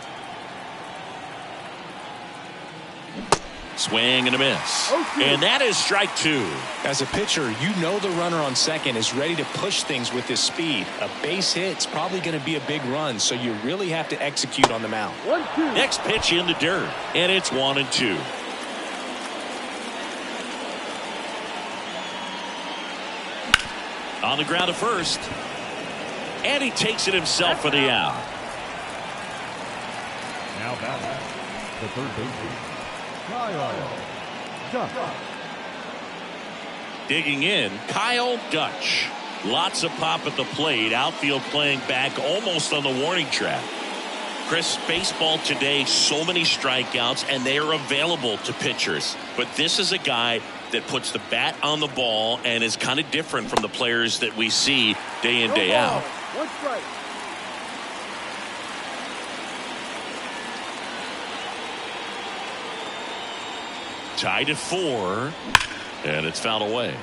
Swing and a miss. And that is strike two. As a pitcher, you know the runner on second is ready to push things with his speed. A base hit's probably going to be a big run, so you really have to execute on the mound. 1-2. Next pitch in the dirt, and it's 1-2. On the ground to first. And he takes it himself for the out. Now batting, the third baseman, Kyle Dutch. Digging in, Kyle Dutch. Lots of pop at the plate. Outfield playing back almost on the warning track. Chris, baseball today, so many strikeouts, and they are available to pitchers. But this is a guy that puts the bat on the ball and is kind of different from the players that we see day in, day out. 1 strike. Tied at 4, and it's fouled away.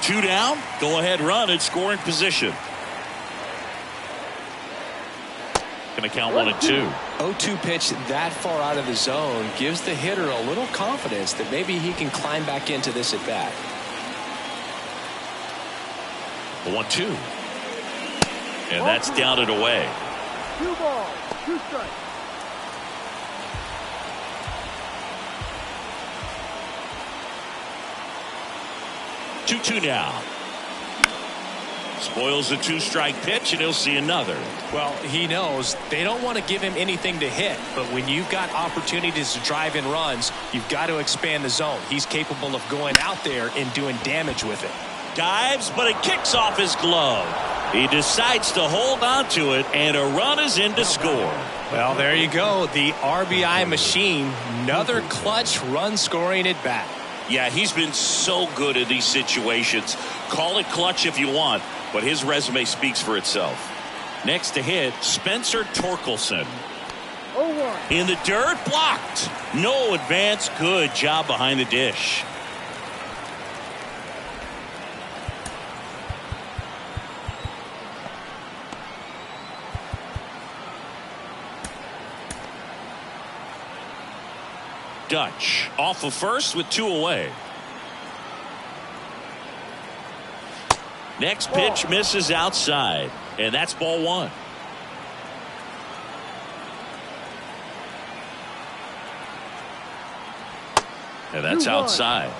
Two down, go ahead run in scoring position. Going to count 1-2. 0-2 pitch that far out of the zone gives the hitter a little confidence that maybe he can climb back into this at bat. 1-2. And that's down and away. 2 balls, 2 strikes. 2-2 now. Spoils the 2-strike pitch, and he'll see another. Well, he knows they don't want to give him anything to hit, but when you've got opportunities to drive in runs, you've got to expand the zone. He's capable of going out there and doing damage with it. Dives, but it kicks off his glove. He decides to hold on to it, and a run is in to score. Well, there you go. The RBI machine. Another clutch run scoring at bat. Yeah, he's been so good in these situations. Call it clutch if you want, but his resume speaks for itself. Next to hit, Spencer Torkelson. 0-1. In the dirt, blocked. No advance. Good job behind the dish. Dutch off of first with 2 away. Next pitch misses outside, and that's ball 1. And that's outside.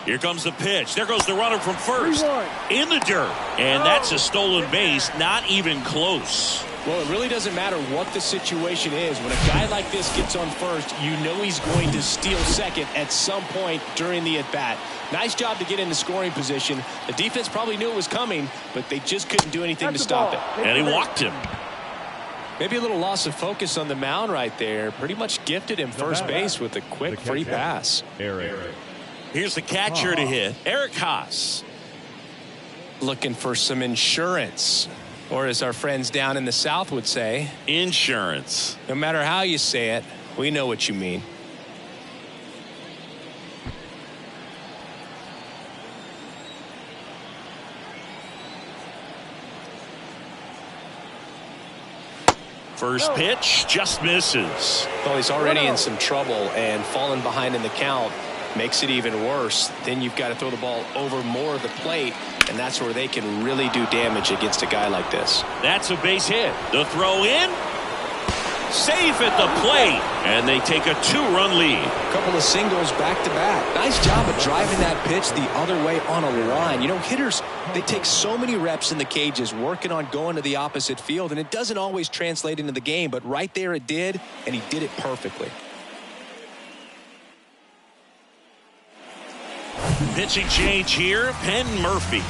Here comes the pitch. There goes the runner from first. 3-1. In the dirt. And that's a stolen base. Not even close. Well, it really doesn't matter what the situation is. When a guy like this gets on first, you know he's going to steal second at some point during the at-bat. Nice job to get into scoring position. The defense probably knew it was coming, but they just couldn't do anything to stop it. And he walked him. Maybe a little loss of focus on the mound right there. Pretty much gifted him first base with a quick free pass. Here's the catcher to hit, Eric Haas. Looking for some insurance, or as our friends down in the South would say, insurance. No matter how you say it, we know what you mean. First pitch just misses. Well, he's already in some trouble, and falling behind in the count makes it even worse. Then you've got to throw the ball over more of the plate, and that's where they can really do damage against a guy like this. That's a base hit. The throw in. Safe at the plate, and they take a 2-run lead. A couple of singles back-to-back. Nice job of driving that pitch the other way on a line. You know, hitters, they take so many reps in the cages working on going to the opposite field, and it doesn't always translate into the game, but right there it did, and he did it perfectly. Pitching change here, Penn Murphy.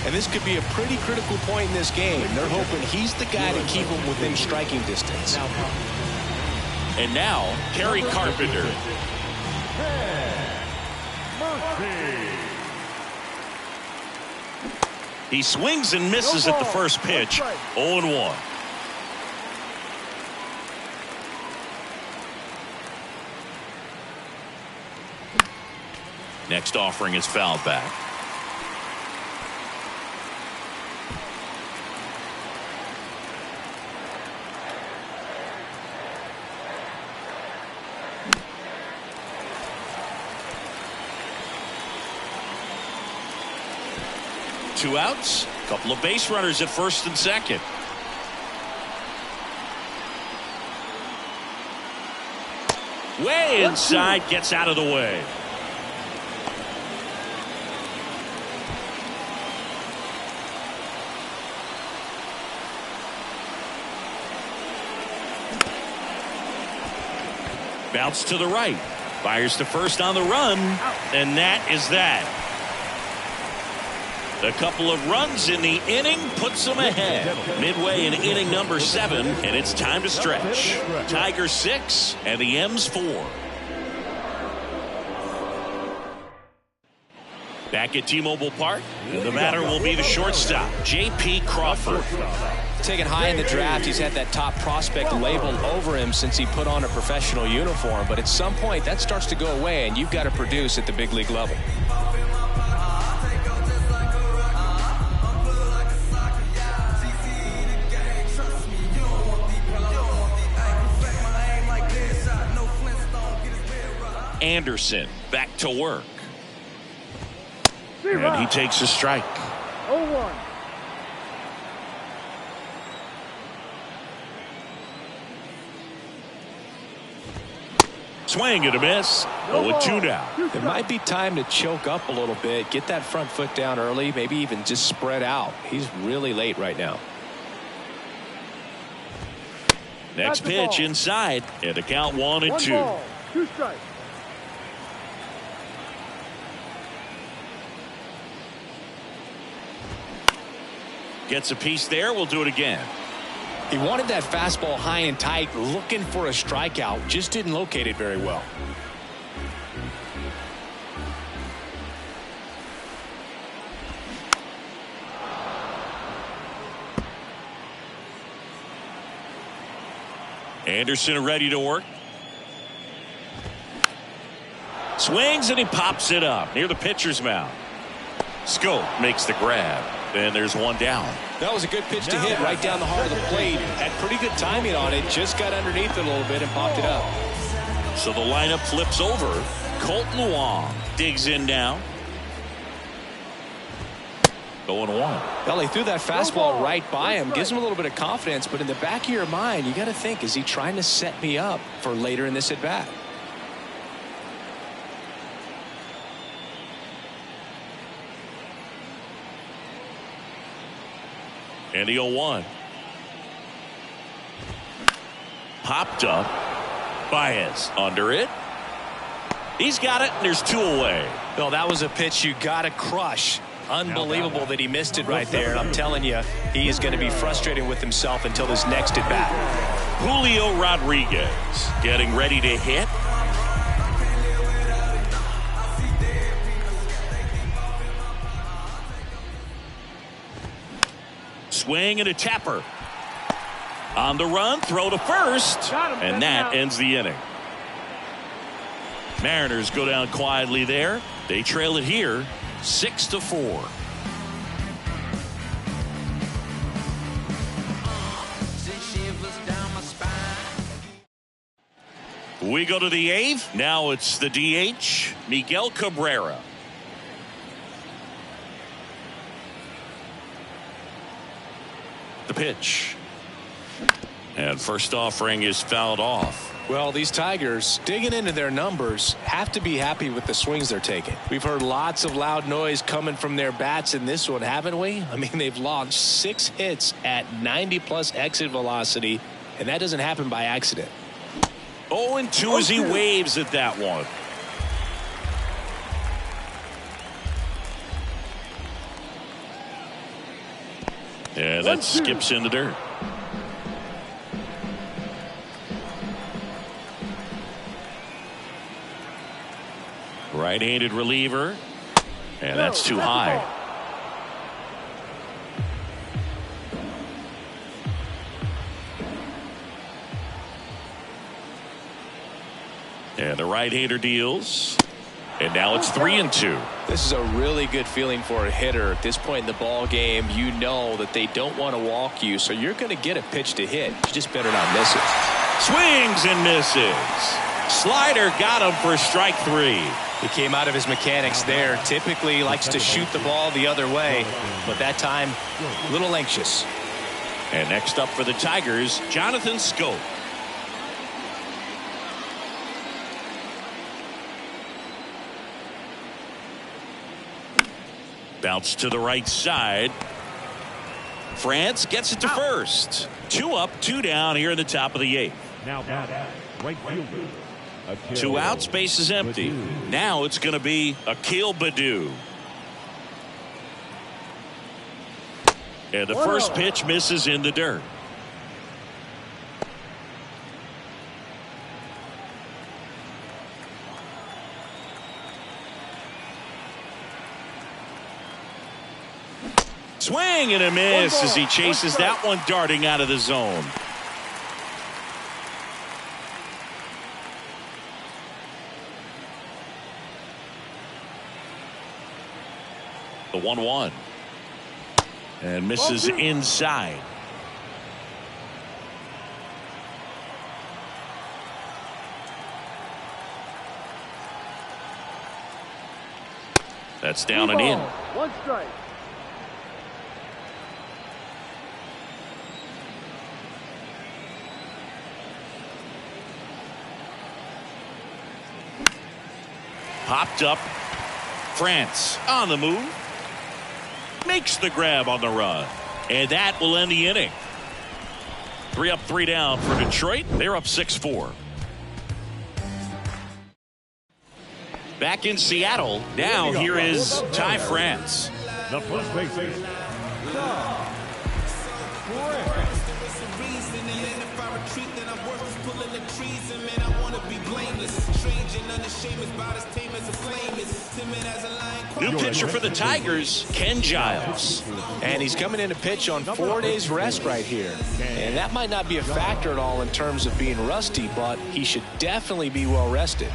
And this could be a pretty critical point in this game. They're hoping he's the guy to keep him within striking distance. And now, Kerry Carpenter. He swings and misses at the first pitch. 0-1. Next offering is fouled back. Two outs, couple of base runners at first and second. Way inside, gets out of the way. Bounce to the right. Fires to first on the run, and that is that. A couple of runs in the inning puts them ahead. Midway in inning number 7, and it's time to stretch. Tigers 6 and the M's 4. Back at T-Mobile Park, the batter will be the shortstop, J.P. Crawford. Taken high in the draft, he's had that top prospect label over him since he put on a professional uniform. But at some point, that starts to go away, and you've got to produce at the big league level. Anderson back to work. And he takes a strike. 0-1. Swing and a miss. 0-2 now. It might be time to choke up a little bit, get that front foot down early, maybe even just spread out. He's really late right now. Next pitch inside, and the count 1-2. 2 strikes. Gets a piece there. We'll do it again. He wanted that fastball high and tight, looking for a strikeout. Just didn't locate it very well. Anderson ready to work. Swings and he pops it up near the pitcher's mound. Schoop makes the grab. And there's one down. That was a good pitch to hit right down the heart of the plate. Had pretty good timing on it. Just got underneath it a little bit and popped it up. So the lineup flips over. Colton Wong digs in now. 0-1. Well, he threw that fastball right by him. Gives him a little bit of confidence. But in the back of your mind, you got to think, is he trying to set me up for later in this at bat? And the 0-1. Popped up. Baez under it. He's got it, and there's 2 away. Well, that was a pitch you got to crush. Unbelievable that he missed it right there. And I'm telling you, he is going to be frustrated with himself until his next at bat. Julio Rodriguez getting ready to hit. Swing and a tapper. On the run, throw to first, and that ends the inning. Mariners go down quietly there. They trail it here 6-4. We go to the 8th. Now it's the DH, Miguel Cabrera. The pitch. And first offering is fouled off. Well, these Tigers, digging into their numbers, have to be happy with the swings they're taking. We've heard lots of loud noise coming from their bats in this one, haven't we? I mean, they've launched 6 hits at 90+ exit velocity, and that doesn't happen by accident. 0-2 as he waves at that one. Yeah, that skips in the dirt. Right-handed reliever, and that's too high. And the right-hander deals, and now it's 3-2. This is a really good feeling for a hitter at this point in the ball game. You know that they don't want to walk you, so you're going to get a pitch to hit. You just better not miss it. Swings and misses. Slider got him for strike 3. He came out of his mechanics there. Typically likes to shoot the ball the other way, but that time a little anxious. And next up for the Tigers, Jonathan Schoop. Bounce to the right side. France gets it to first. 2 up, 2 down here in the top of the 8th. Now batter, right fielder. 2 outs, base is empty. Now it's going to be Akil Baddoo. And the first pitch misses in the dirt. Swing and a miss as he chases that one darting out of the zone. The 1-1 and misses inside. That's down and in. 1 strike. Popped up. France on the move. Makes the grab on the run. And that will end the inning. 3 up, 3 down for Detroit. They're up 6-4. Back in Seattle. Now here is Ty France. The first baseman. New pitcher for the Tigers, Ken Giles. And he's coming in to pitch on 4 days rest right here. And that might not be a factor at all in terms of being rusty, but he should definitely be well rested.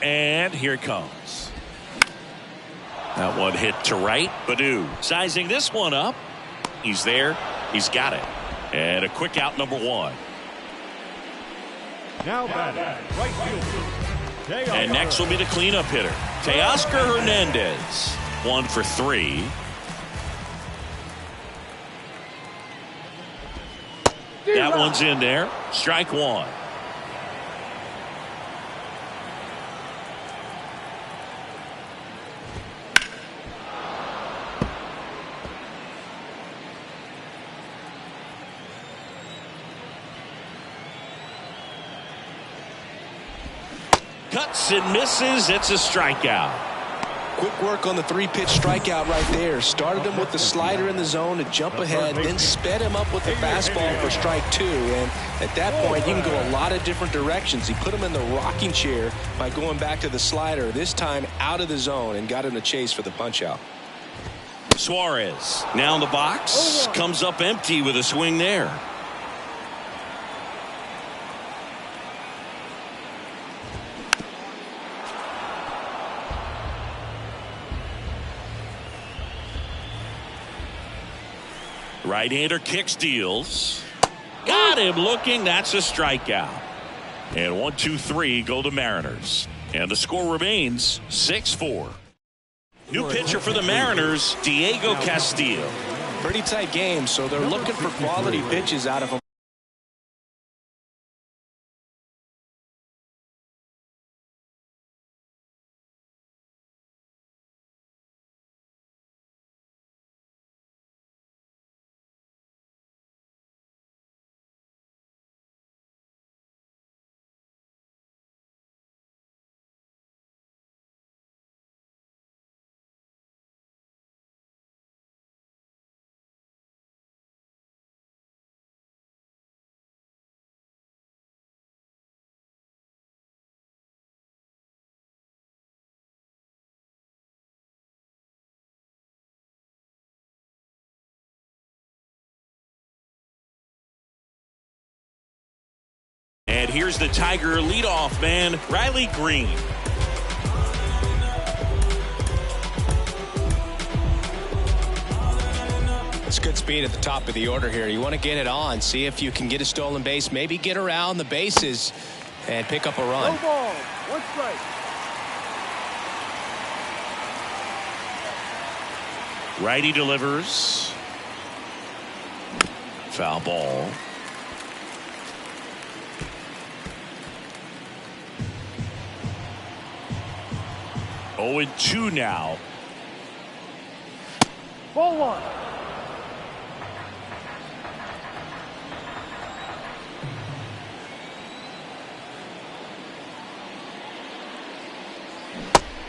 And here it comes. That one hit to right. Baddoo sizing this one up. He's there. He's got it. And a quick out, number 1. Now batting, right fielder. And next will be the cleanup hitter, Teoscar Hernandez. 1 for 3. That one's in there. Strike 1. Cuts and misses. It's a strikeout. Quick work on the 3-pitch strikeout right there. Started him with the slider in the zone to jump ahead, then sped him up with the fastball for strike 2. And at that point, you can go a lot of different directions. He put him in the rocking chair by going back to the slider, this time out of the zone, and got him to chase for the punch out. Suarez now in the box. Comes up empty with a swing there. Right-hander kicks, deals. got him looking. That's a strikeout. And 1, 2, 3 go to Mariners. And the score remains 6-4. New pitcher for the Mariners, Diego Castillo. Pretty tight game, so they're looking for quality pitches out of him. And here's the Tiger leadoff man, Riley Green. It's good speed at the top of the order here. You want to get it on, see if you can get a stolen base, maybe get around the bases and pick up a run. No ball. 1 strike. Righty delivers. Foul ball. Oh, and 2 now. Ball 1.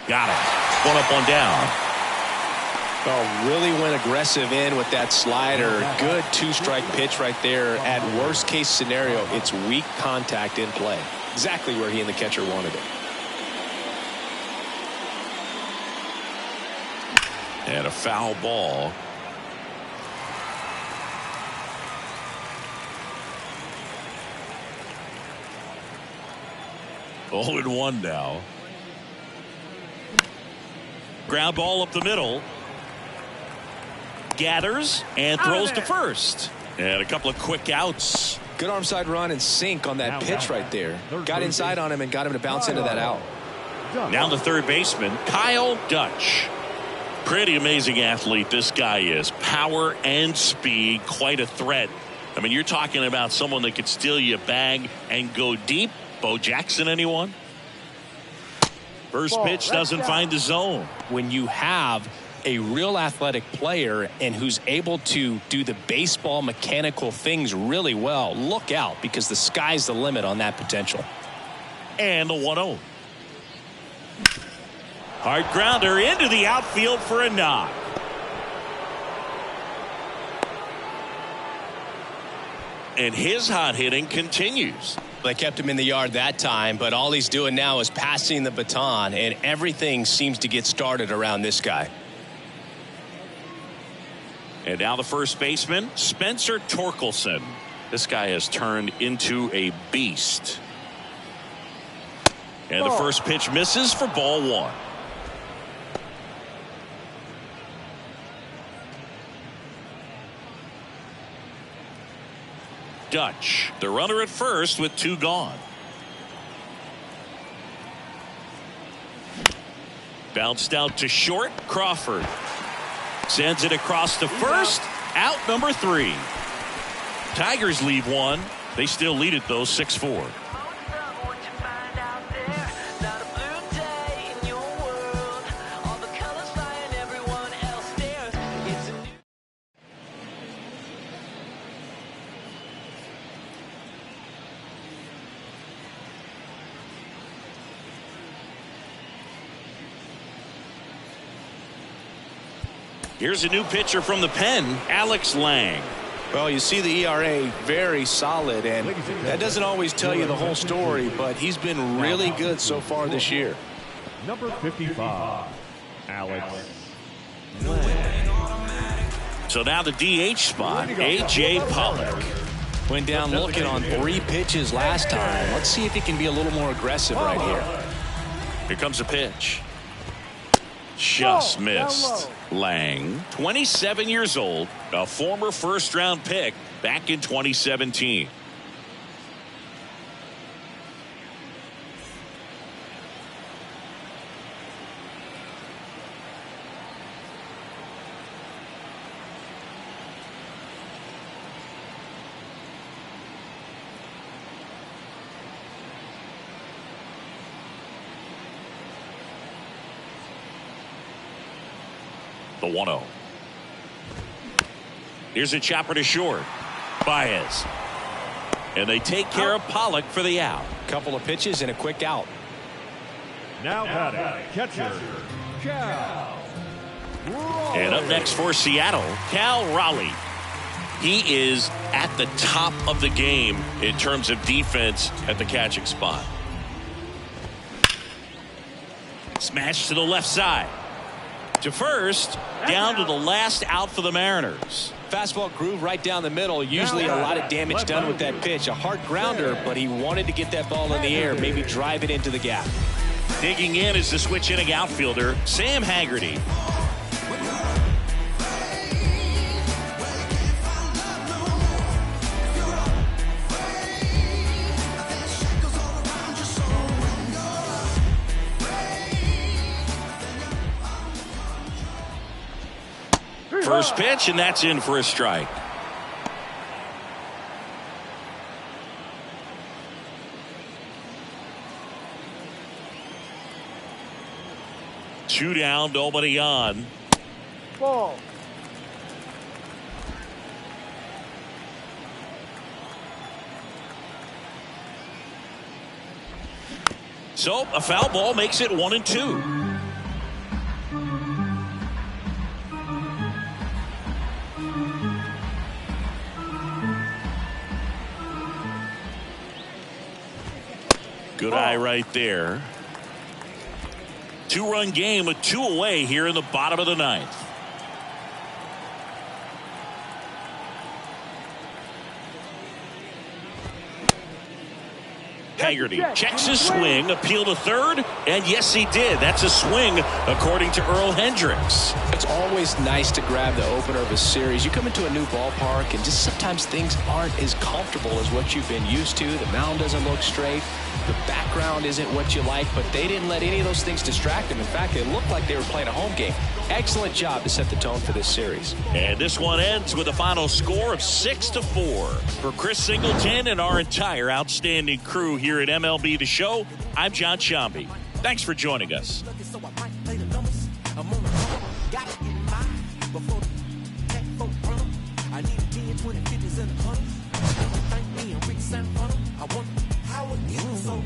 Got him. 1 up, 1 down. Oh, really went aggressive in with that slider. Good 2-strike pitch right there. At worst case scenario, it's weak contact in play. Exactly where he and the catcher wanted it. And a foul ball. Oh, and 1 now. Ground ball up the middle. Gathers and throws to first. And a couple of quick outs. Good arm side run and sink on that pitch right there. Got inside on him and got him to bounce into that out. Now the third baseman, Kyle Dutch. Pretty amazing athlete this guy is. Power and speed, quite a threat. I mean, you're talking about someone that could steal you a bag and go deep. Bo Jackson, anyone? First pitch doesn't find the zone. When you have a real athletic player and who's able to do the baseball mechanical things really well, look out, because the sky's the limit on that potential. And the 1-0. Hard grounder into the outfield for a knock. And his hot hitting continues. They kept him in the yard that time, but all he's doing now is passing the baton, and everything seems to get started around this guy. And now the first baseman, Spencer Torkelson. This guy has turned into a beast. And the first pitch misses for ball 1. Dutch, the runner at first with 2 gone. Bounced out to short. Crawford sends it across to first. Out number 3. Tigers leave 1. They still lead it though, 6-4. Here's a new pitcher from the pen, Alex Lang. Well, you see the ERA very solid, and that doesn't always tell you the whole story, but he's been really good so far this year. Number 55, Alex. So now the DH spot, A.J. Pollock. Went down looking on 3 pitches last time. Let's see if he can be a little more aggressive right here. Here comes a pitch. Just missed. Lang, 27 years old, a former first-round pick back in 2017. 1-0. Here's a chopper to short. Baez. And they take care of Pollock for the out. Couple of pitches and a quick out. Now batting, catcher, Cal Raleigh. And up next for Seattle, Cal Raleigh. He is at the top of the game in terms of defense at the catching spot. Smash to the left side. To first, down to the last out for the Mariners. Fastball groove right down the middle. Usually a lot of damage done with that pitch. A hard grounder, but he wanted to get that ball in the air, maybe drive it into the gap. Digging in is the switch hitting outfielder, Sam Haggerty. First pitch, and that's in for a strike. Two down, nobody on. Ball. So a foul ball makes it 1-2. Good eye right there. Two-run game with 2 away here in the bottom of the 9th. Haggerty checks his swing, appeal to third, and yes, he did. That's a swing, according to Earl Hendricks. It's always nice to grab the opener of a series. You come into a new ballpark, and just sometimes things aren't as comfortable as what you've been used to. The mound doesn't look straight. The background isn't what you like, but they didn't let any of those things distract them. In fact, it looked like they were playing a home game. Excellent job to set the tone for this series. And this one ends with a final score of 6-4. For Chris Singleton and our entire outstanding crew here at MLB The Show, I'm John Shambi. Thanks for joining us. I want how it gets so